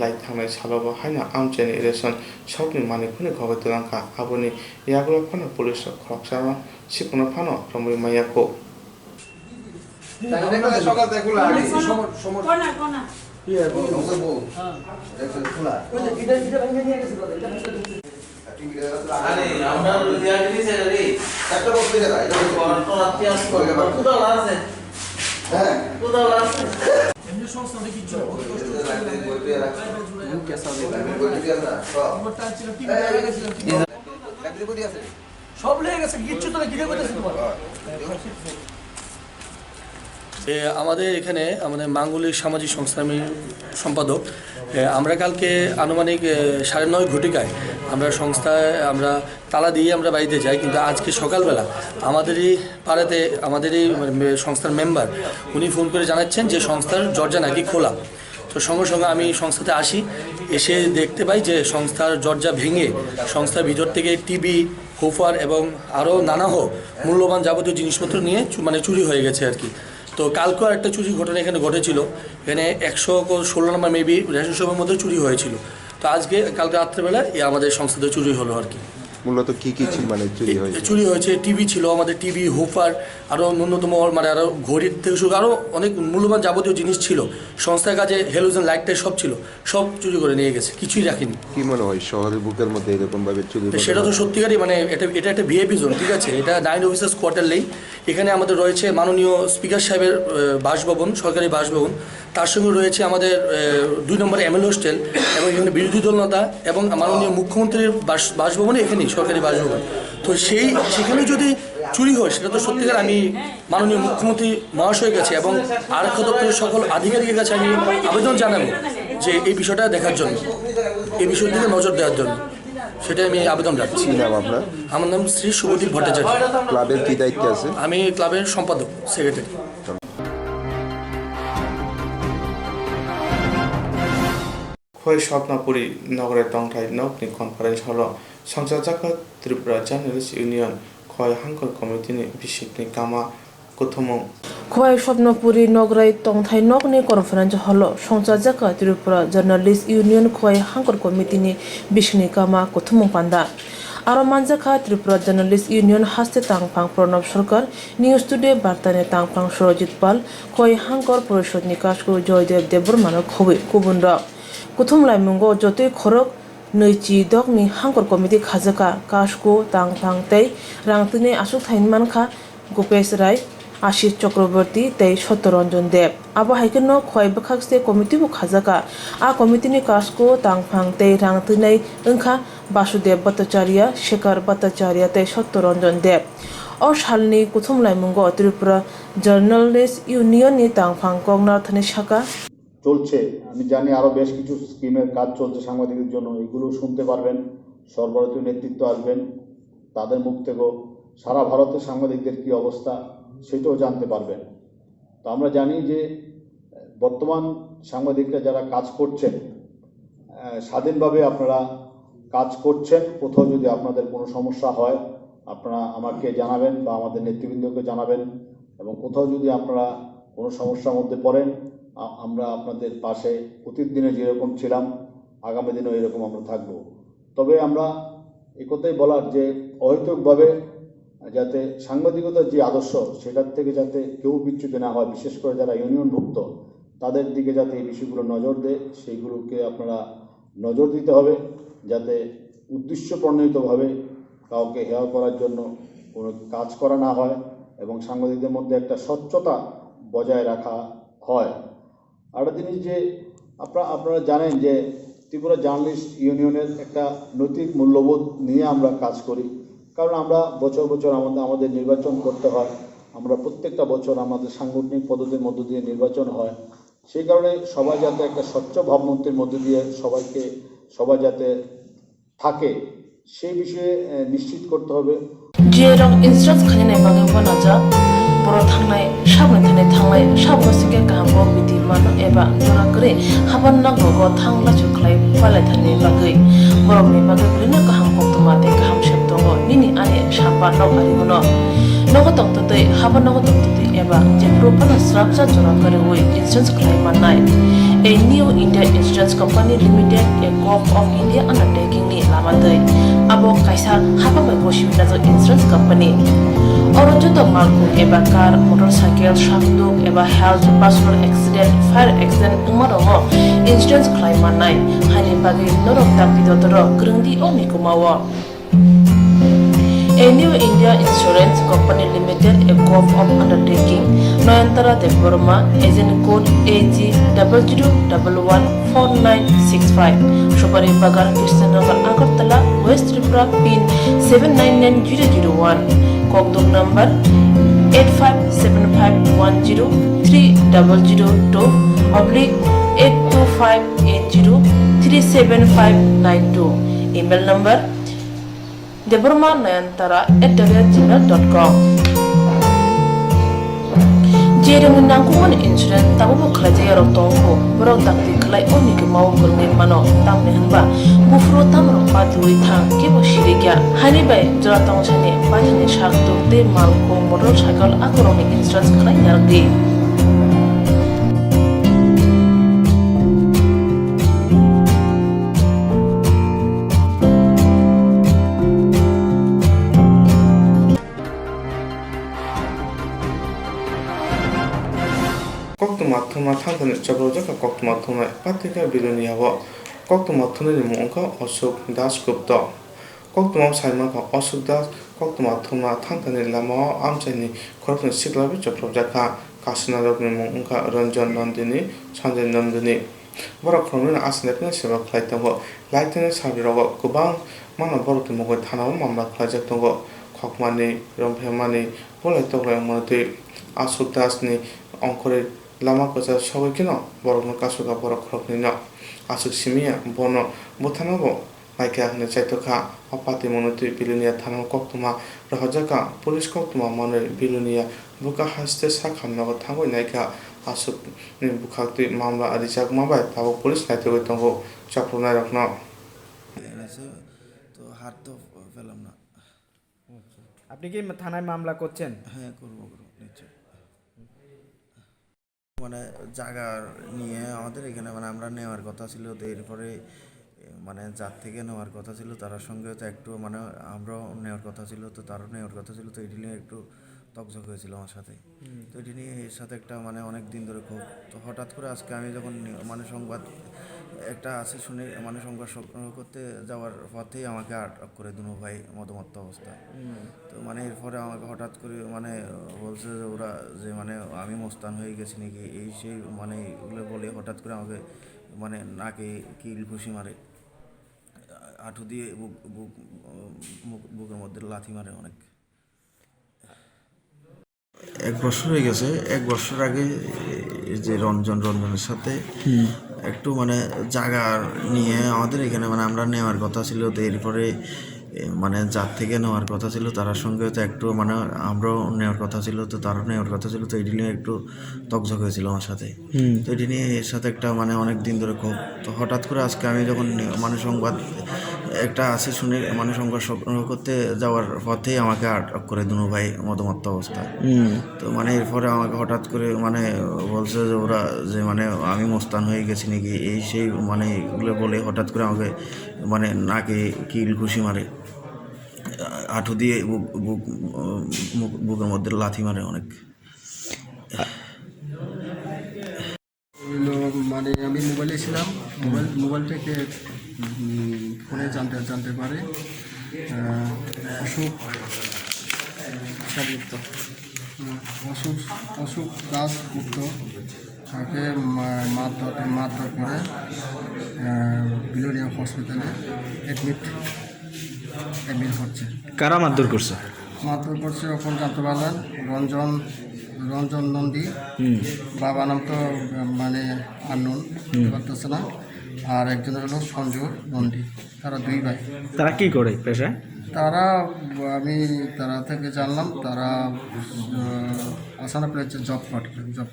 লাই थांनाय सालावबो हायना आमचेनि इलेक्शन साउथनि मानिखुनि खबर तेलांका आबोनि यागुला फानो पुलिस खरकसामा सिपुना फानो रमय मायाको সকাল থেকে খোলা আছে কোনা কোনা কি আছে বল দেখছেন খোলা ওই যে এটা ভেঙে নিয়ে গেছে আরে আমরা দিয়া দিছে রে একটা বক্স দিয়ে দাও এটা তো রাতে আসবে কোদা আছে হ্যাঁ কোদা আছে এমনি সংস্থা দেখি ছিল সব লেগে গেছে কিচ্ছু তো গিরে করতেছে তোমার আমাদের এখানে আমাদের মাঙ্গলিক সামাজিক সংস্থার সম্পাদক আমরা কালকে আনুমানিক 9:30 ঘটিকায় আমরা সংস্থায় আমরা তালা দিয়ে আমরা বাড়িতে যাই, কিন্তু আজকে সকালবেলা আমাদেরই পাড়াতে আমাদেরই সংস্থার মেম্বার উনি ফোন করে জানাচ্ছেন যে সংস্থার দরজা নাকি খোলা। তো সঙ্গে সঙ্গে আমি সংস্থাতে আসি, এসে দেখতে পাই যে সংস্থার দরজা ভেঙে সংস্থার ভিতর থেকে টিভি হোফার এবং আরও নানাহ মূল্যবান যাবতীয় জিনিসপত্র নিয়ে চুরি হয়ে গেছে আর কি। তো কালকেও একটা চুরির ঘটনা এখানে ঘটেছিল, এখানে 116 নম্বর মেবি রেশন শপের মধ্যে চুরি হয়েছিল। তো আজকে কালকে রাত্রেবেলা আমাদের সংস্থাতে চুরি হলো আর কি। মূলত কি কি মানে চুরি হয়েছে? টিভি ছিল আমাদের, টিভি হোফার আরও ন্যূনতম মানে আরও ঘড়ির থেকে শুরু আরও অনেক মূল্যবান যাবতীয় জিনিস ছিল। সংস্থার কাছে হেলোজেন লাইটটাই সব ছিল, সব চুরি করে নিয়ে গেছে, কিছুই রাখিনি। কি মনে হয় শহরের বুকের মধ্যে এরকম ভাবে চুরি? সেটা তো সত্যিকারই মানে এটা একটা ভিআইপি জোন, ঠিক আছে, এটা 9 অফিসার্স কোয়ার্টারলেই। এখানে আমাদের রয়েছে মাননীয় স্পিকার সাহেবের বাসভবন, সরকারি বাসভবন, তার সঙ্গে রয়েছে আমাদের 2 নম্বর এমএলএ হোস্টেল এবং এখানে বিরোধী দল নেতা এবং মাননীয় মুখ্যমন্ত্রীর বাসভবনে এখানেই সরকারি বাসভবন। তো সেখানে যদি চুরি হয় সেটা তো সত্যিকার আমি মাননীয় মুখ্যমন্ত্রী মহাশয়ের কাছে এবং আরক্ষা দপ্তরের সকল আধিকারিকের কাছে আমি আবেদন জানাবো যে এই বিষয়টা দেখার জন্য, এই বিষয়ের দিকে নজর দেওয়ার জন্য, সেটাই আমি আবেদন রাখছি। নাম আপনার? আমার নাম শ্রী শুভদীপ ভট্টাচার্য। ক্লাবের কি দায়িত্বে আছে? আমি ক্লাবের সম্পাদক, সেক্রেটারি। খয় স্বপ্নপুরী নগরের টংথাই নকনি কনফারেন্স হল সংসদ জাকাত ত্রিপুরা জার্নালিস্ট ইউনিয়ন খয় হাঙ্কর কমিটিनि बिसिकनि कामा गथमं খয় স্বপ্নপুরী নগরাই টংথাই নকনি কনফারেন্স হল সংসদ জাকাত ত্রিপুরা জার্নালিস্ট ইউনিয়ন খয় হাঙ্কর কমিটিनि बिसिकनि कामा गथमं पान्दा आरो मानजाखा त्रिपुरा জার্নালিস্ট ইউনিয়ন হাস্তে তাংপাং প্রণব সরকার নিউজ টুডে বার্তানে তাংপাং সরজিৎ পাল খয় হাঙ্কর পরিষদ নিকাশকু জয়দেব দেববর্মানো খবি কুবুন্ড कुथुम लाइमुंगो जतै खरक नैचि दगनि हांकर कमिटि खाजका काशको तांथां तै रांतनि आसुक थाइन मानखा गोपेश राय আশিস চক্রবর্তী তৈ সত্যরঞ্জন দেব আবো হাইকেন খয় বখাকসে কমিটিবু খাজাকা আ কমিটিনি কাজকো তাংফাং তৈ রাং তৈনাই ওংখা বাসুদেব ভট্টাচার্য শেখর ভট্টাচার্য তৈ সত্যরঞ্জন দেব ও সালনি কুথুম লাইমুঙ্গ ত্রিপুরা জার্নালিস্ট ইউনিয়ননি তাংফাং কংনাথনি শাখা চলছে। আমি জানি আরও বেশ কিছু স্কিমের কাজ চলছে সাংবাদিকদের জন্য, এগুলো শুনতে পারবেন। সর্বভারতীয় নেতৃত্ব আসবেন, তাদের মুখ থেকেও সারা ভারতের সাংবাদিকদের কী অবস্থা সেটাও জানতে পারবেন। তো আমরা জানি যে বর্তমান সাংবাদিকরা যারা কাজ করছেন স্বাধীনভাবে আপনারা কাজ করছেন। কোথাও যদি আপনাদের কোনো সমস্যা হয় আপনারা আমাকে জানাবেন বা আমাদের নেতৃবৃন্দকে জানাবেন, এবং কোথাও যদি আপনারা কোনো সমস্যার মধ্যে পড়েন আমরা আপনাদের পাশে প্রতিদিনে যেরকম ছিলাম আগামী দিনেও এরকম আমরা থাকব। তবে আমরা একথাই বলার যে অহেতুকভাবে যাতে সাংবাদিকতার যে আদর্শ সেটার থেকে যাতে কেউ বিচ্যুত না হয়, বিশেষ করে যারা ইউনিয়নভুক্ত তাদের দিকে যাতে এই বিষয়গুলো নজর দেয় সেইগুলোকে আপনারা নজর দিতে হবে, যাতে উদ্দেশ্য প্রণোদিতভাবে কাউকে হেয় করার জন্য কোনো কাজ করা না হয় এবং সাংবাদিকদের মধ্যে একটা স্বচ্ছতা বজায় রাখা হয়। আরেকটা জিনিস যে আপনারা জানেন যে ত্রিপুরা জার্নালিস্ট ইউনিয়নের একটা নৈতিক মূল্যবোধ নিয়ে আমরা কাজ করি, কারণ আমরা বছর বছর আমাদের নির্বাচন করতে হয়। আমরা প্রত্যেকটা বছর আমাদের সাংগঠনিক পদ্ধতির মধ্য দিয়ে নির্বাচন হয়। সেই কারণে সবাই যাতে একটা স্বচ্ছ ভাবমূর্তির মধ্য দিয়ে সবাই যাতে থাকে সেই বিষয়ে নিশ্চিত করতে হবে। জিরং ইনস্ট্রাক্ট খানে বাগে বানাজা বড় থাংনাই সাবনে থানে থাংনাই সাবনো সিকে কাহামো বিধি মানো এবা জোরা করে হাবান নাগো থাংলা চুকলাই পালাই থানে বাগৈ বরংনি বাগৈ ব্রিনা কাহাম কক্তমাতে কাহাম সেপ্তঙ্গ নিনি আনে সাবা নগ আরিগুনো নগতং ততৈ হাবান নগতং ততৈ এবা যে প্রপানা স্ট্রাকচার জোরা করে ওই ইনস্ট্যান্স খাই মানাই A new India Insurance Company Limited, a Gulf of India undertaking ni lamatoi abo kaisa haba bai goshimina jo insurance company oro joto malku eba car motorcycle shakduk eba health personal accident fire accident umarongo insurance claim manai hani bagi norok tapi dotoro grungdi oni kumawo A new India Insurance Company Limited, a Gulf of Undertaking, Noyantara de Burma, agent code AG00114965, Shubari Bagar, Krishnagar, Agartala, West Tripura, PIN 799001, Kokduk number 8575103000/82580375592, email number debormanayantara@gmail.com Jereng nangkuman insurance tabu khlaje ro tongko borok dakti khlai oni ke mau kurni mano tamne hanba bufro tamro patui thang ke bo shirigya hani bai jora tong chane pathani shak to te malko motorcycle akoroni insurance khlai yardi Koktumathuma thantani chabrojaka koktumathuma patika biluniyawo koktumathunani mungka Ashok Das Gupta koktumam saimaka Ashok Das koktumathuma thantani lamao amchani khorokni siklabi chabrojaka kasinarokni mungka Ranjan Nandini Sanjay Nandini borok khorokni asnekni seba khlaitango laitani sabirogo gobang mana borokni mungoi thanawo mamla khlaijak khokmani romphemani bolai toglai mate Ashok Dasni অঙ্করের Lama কচা সবাই কেন বড় কাশুকা বড় খরক নিন আসুক সিমিয়া বন বোথানাবো লাইকা হনে চাইতখা অপাতি মনতি বিলুনিয়া থানা কক্তমা রহজাকা police কক্তমা মনে বিলুনিয়া বুকা হাসতে সাখাম নগদ থাঙ্গই নাইকা আসুক বুখাক্তি মামলা আদি চাক মাবাই তাবো পুলিশ নাইতে গই তঙ্গো চাপরনাই রকন তো হাত তো পেলাম না। আপনি কি থানায় মামলা করছেন? হ্যাঁ করবো নিশ্চয়। মানে জায়গা নিয়ে আমাদের এখানে মানে আমরা নেওয়ার কথা ছিল, তো এরপরে মানে যার থেকে নেওয়ার কথা ছিল তার সঙ্গে তো একটু মানে আমরাও নেওয়ার কথা ছিল, তো তারও নেওয়ার কথা ছিল, তো এটি নিয়ে একটু তকঝক হয়েছিল আমার সাথে। তো এটি নিয়ে এর সাথে একটা মানে অনেক দিন ধরে খুব, তো হঠাৎ করে আজকে আমি যখন মানে সংবাদ একটা আছে শুনে মানে সংঘর্ষ করতে যাওয়ার পথেই আমাকে আটক করে দুনো ভাই মদমত্ত অবস্থা। তো মানে এরপরে আমাকে হঠাৎ করে মানে বলছে যে ওরা যে মানে আমি মোস্তান হয়ে গেছি নাকি এই সেই মানে এগুলো বলে হঠাৎ করে আমাকে মানে নাকে কিল ঘুষি মারে, হাঁটু দিয়ে বুকের মধ্যে লাথি মারে অনেক। 1 বছর হয়ে গেছে। 1 বছর আগে যে রঞ্জনের সাথে একটু মানে জায়গা নিয়ে আমাদের এখানে মানে আমরা নেওয়ার কথা ছিল, তো এরপরে মানে যার থেকে নেওয়ার কথা ছিল তার সঙ্গে তো একটু মানে আমরাও নেওয়ার কথা ছিল, তো তারও নেওয়ার কথা ছিল, তো এটি নিয়ে একটু তকঝক হয়েছিল আমার সাথে। তো এটি নিয়ে এর সাথে একটা মানে অনেক দিন ধরে খুব, তো হঠাৎ করে আজকে আমি যখন মানে সংবাদ একটা আছে শুনে মানে সংবাদ করতে যাওয়ার পথেই আমাকে আটক করে দুনো ভাই মদমত্ত অবস্থা। তো মানে এরপরে আমাকে হঠাৎ করে মানে বলছে যে ওরা যে মানে আমি মোস্তান হয়ে গেছি নাকি এই সেই মানে এগুলো বলে হঠাৎ করে আমাকে মানে নাকে কিল ঘুষি মারে, হাঁটু দিয়ে বুকের মধ্যে লাথি মারে অনেক। মানে আমি মোবাইলে ছিলাম, মোবাইল থেকে ফোনে জানতে পারে অশোক দাসগুপ্ত তাকে মারধর করে বিলোনিয়া হসপিটালে অ্যাডমিট হচ্ছে। কারা মারধর করছে? মারধর করছে এখন জানতে পারলেন রঞ্জন নন্দী, বাবা নাম তো মানে আননোন পারতেছে না, আর একজনের হলো সঞ্জু নন্দী, তারা 2 ভাই। তারা কি করে পেশায়? আমি তারা থেকে জানলাম তারা আসানা প্লেসে জব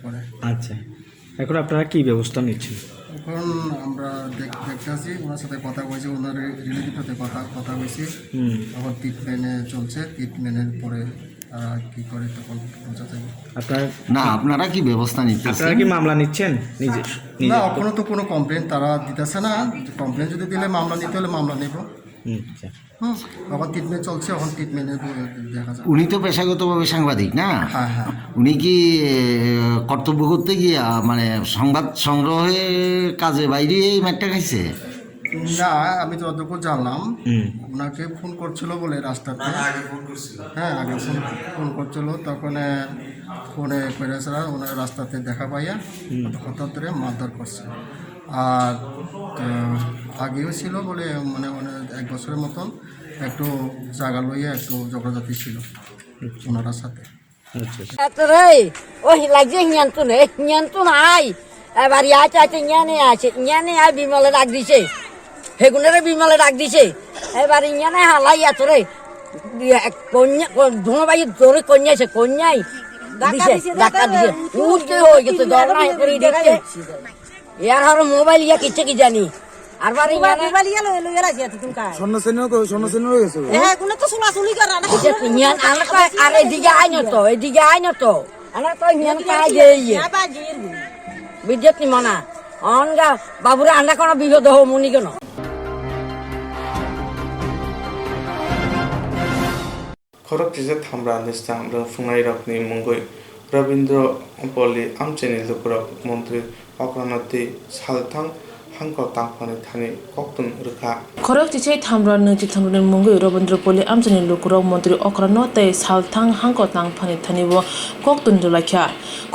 করে। আচ্ছা, এখন আপনারা কি ব্যবস্থা নিচ্ছেন? এখন আমরা দেখতেছি, ওনার সাথে কথা বলছি, ওনার রিলেটিভ সাথে কথা বলছি। এখন ট্রিটমেন্টে চলছে, ট্রিটমেন্টের পরে তারা কি করে তখন বোঝা যাবে। আপনারা কি ব্যবস্থা নিচ্ছেন? আপনারা কি মামলা নিচ্ছেন নিজে? না, এখনো তো কোনো কমপ্লেন তারা দিতেছে না। কমপ্লেন যদি দিলে মামলা নিতে হলে মামলা নেব। এখন ট্রিটমেন্ট চলছে, এখন ট্রিটমেন্টে দেখা যাবে। উনি তো পেশাগতভাবে সাংবাদিক না? হ্যাঁ হ্যাঁ। উনি কি কর্তব্য করতে গিয়ে মানে সংবাদ সংগ্রহের কাজে বাইরে এই ম্যাটটা খাইছে? না, আমি তো অতটুকু জানলাম ওনাকে ফোন করছিল বলে রাস্তাতে। হ্যাঁ, আগে ফোন করছিল, তখন ফোনে করেছে ওনার রাস্তাতে দেখা পাইয়া হঠাৎ ধরে মারধর করছে। আর আগেও ছিল বলে মানে 1 বছরের মতন একটু জায়গা লইয়া একটু ঝগড়াঝাটি ছিল ওনার সাথে। ওই লাগছে নিয়ন্ত্রণ আয় এবার আছে ইয়ানে আয় বিমলে ডাক দিছে, হেগুনারে বিমলে ডাক দিছে, এবার ইয়ানে হালাই এত রে কন্যা ধুনোবাই ধরে কন্যাছে, কন্যাই ডাক্তার দিছে উঠতে হয়ে গেছে দরনা করে দেখছে ইয়ার হার মোবাইল ইয়া কিচ্ছে কি জানি আর বাড়ি মোবাইল ইয়া লই গেছে তুমি কাই সন্ন্যাসিনী হয়ে গেছে। হ্যাঁ, কোন তো সুলাসুলি করা না ইয়ান আনকা আর এদিকে আইনো তো আনা তো ইয়ান কাই গেইয়ে বিদ্যুৎ নি মানা অনগা বাবুরা আন্ডা কোন বিপদ হো মুনি কেন। খরক চিজে থামরা নিস্তাং ফুংনাই রকনি মুঙ্গই রবীন্দ্র পল্লী আমচেনি লুকুরক মন্ত্রী অক্রান্তি সালথাং হাঙ্ক তাংফানি থানি কক্তুন রুখা খরক চিচে থামরা নজি থামরুনি মুঙ্গই রবীন্দ্র পল্লী আমচেনি লুকুরক মন্ত্রী অক্রান্তি সালথাং হাঙ্ক তাংফানি থানিব কক্তুন রুলাখ্যা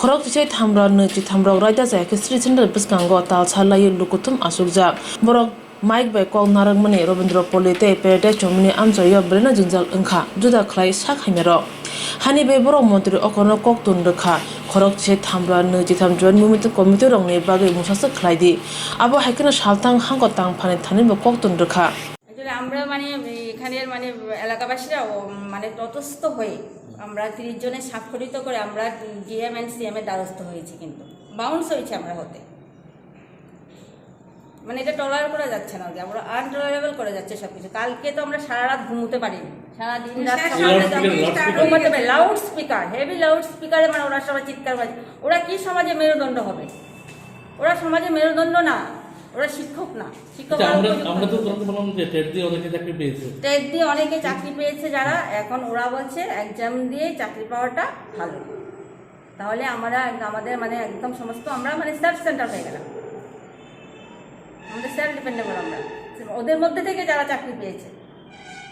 খরক চিচে থামরা নজি থামরক রাইদা জায়কে শ্রী চন্দ্র বিসকাঙ্গ তাল ছালাই লুকুতুম আসুকজা বরক মাইক বাই কল নারকমনি রবীন্দ্র পল্লীতে পেরেটে চমনি আমজয় ব্রেনা জিনজাল ওंखा जुदा खलाय साखायमेरो हानि बे बरक मन्त्रि अकरन कक्तुन रखा खरक से थामब्रा 23 जन मुमित कमिटि रंगनि बागै मुसासो खलायदि आबो हाइकन सालतां हांगतां फानि थानिबो कक्तुन रखा। আমরা মানে এখানের মানে এলাকাবাসীরা মানে তটস্থ হয়ে আমরা 30 জনের স্বাক্ষরিত করে আমরা ডিএম এন্ড সিএম এর দ্বারস্থ হয়েছি, কিন্তু বাউন্স হয়েছে আমরা হতে, মানে এটা টলার করা যাচ্ছে না, আমরা আনটলারেবল করে যাচ্ছে সবকিছু। কালকে তো আমরা সারা রাত ঘুমোতে পারিনি, সারা দিন রাত ঘুমোতে পারি, লাউড স্পিকার, হেভি লাউড স্পিকারে মানে ওরা সবাই চিৎকার করে। ওরা কি সমাজে মেরুদণ্ড হবে? ওরা সমাজে মেরুদণ্ড না, ওরা শিক্ষক না। শিক্ষক আমরা তো বললাম যে টেট দিয়ে অনেকে চাকরি পেয়েছে, টেট দিয়ে অনেকে চাকরি পেয়েছে যারা, এখন ওরা বলছে এক্সাম দিয়ে চাকরি পাওয়াটা ভালো, তাহলে আমরা আমাদের মানে একদম সমস্ত আমরা মানে সাব সেন্টার হয়ে গেলাম। আমাদের সেলফ ডিপেন্ডেবল আমরা। ওদের মধ্যে থেকে যারা চাকরি পেয়েছে,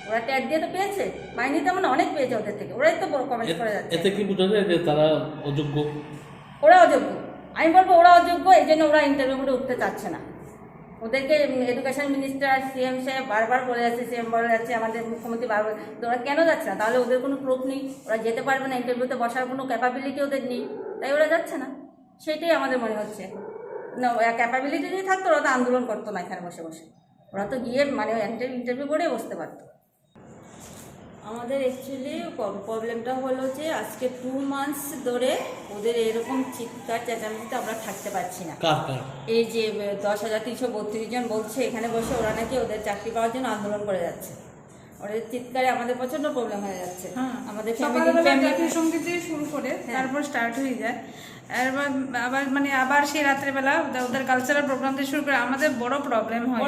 ওরা ট্যাগ দিয়ে তো পেয়েছে, মাইনে তেমন অনেক পেয়েছে ওদের থেকে, ওরাই তো কমেন্ট করে যাচ্ছে। এতে কি বোঝা যায় যে তারা অযোগ্য? ওরা অযোগ্য, আমি বলবো ওরা অযোগ্য, এই জন্য ওরা ইন্টারভিউ করে উঠতে চাচ্ছে না। ওদেরকে এডুকেশন মিনিস্টার সিএম সাহেব বারবার বলে যাচ্ছে, সিএম বলে যাচ্ছে, আমাদের মুখ্যমন্ত্রী বারবার, তো ওরা কেন যাচ্ছে না? তাহলে ওদের কোনো প্রুফ নেই, ওরা যেতে পারবে না, ইন্টারভিউতে বসার কোনো ক্যাপাবিলিটি ওদের নেই, তাই ওরা যাচ্ছে না। সেটাই আমাদের মনে হচ্ছে। না, ক্যাপাবিলিটি যদি থাকতো ওরা তো আন্দোলন করতো না এখানে বসে বসে, ওরা তো গিয়ে মানে ইন্টারভিউ করে বসতে পারতো। আমাদের অ্যাকচুয়ালি প্রবলেমটা হলো যে আজকে 2 মান্থস ধরে ওদের এরকম চিৎকার চেঁচামেচিতে আমরা থাকতে পারছি না। এই যে 10,332 জন বলছে এখানে বসে, ওরা নাকি ওদের চাকরি পাওয়ার জন্য আন্দোলন করে যাচ্ছে। ওদের চিৎকারে আমাদের প্রচন্ড প্রবলেম হয়ে যাচ্ছে। আমাদের জাতীয় সঙ্গীত দিয়ে শুরু করে তারপর স্টার্ট হয়ে যায়, আবার মানে আবার সেই রাত্রেবেলা ওদের কালচারাল প্রোগ্রাম দিয়ে শুরু করে আমাদের বড় প্রবলেম হয়।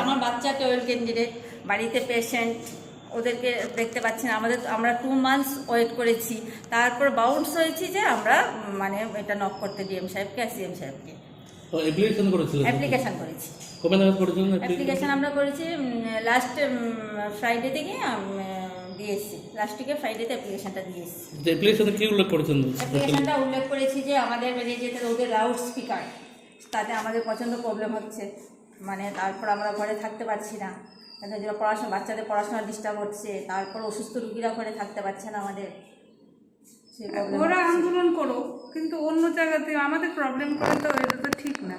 আমার বাচ্চা 12 ক্যান্ডিডেট, বাড়িতে পেশেন্ট, ওদেরকে দেখতে পাচ্ছি না। আমরা 2 মান্থস ওয়েট করেছি, তারপর বাউন্স হয়েছি যে আমরা মানে এটা নক করতে ডিএম সাহেবকে আর সিএম সাহেবকে অ্যাপ্লিকেশন করেছি। কবে নাগাদ করেছিলেন অ্যাপ্লিকেশন? আমরা করেছি লাস্ট ফ্রাইডে থেকে দিয়েছি, লাস্ট উইকে ফ্রাইডেতে অ্যাপ্লিকেশনটা দিয়েছি। অ্যাপ্লিকেশনে কি উল্লেখ করেছেন? অ্যাপ্লিকেশনটা উল্লেখ করেছি যে আমাদের বেরিয়ে যেতে ওদের লাউড স্পিকার, তাতে আমাদের প্রচণ্ড প্রবলেম হচ্ছে, মানে তারপর আমরা ঘরে থাকতে পারছি না, পড়াশোনা, বাচ্চাদের পড়াশোনা ডিস্টার্ব হচ্ছে, তারপর অসুস্থ রুগীরা ঘরে থাকতে পারছে না আমাদের। ওরা আন্দোলন করো, কিন্তু অন্য জায়গাতে আমাদের প্রবলেম করে, তো এটা তো ঠিক না।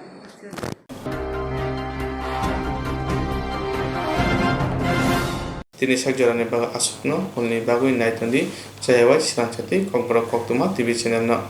Tini sakjarane baga asukno, only bagui naitandi, jayawai sirangchati, kongpora koktuma TV channel no.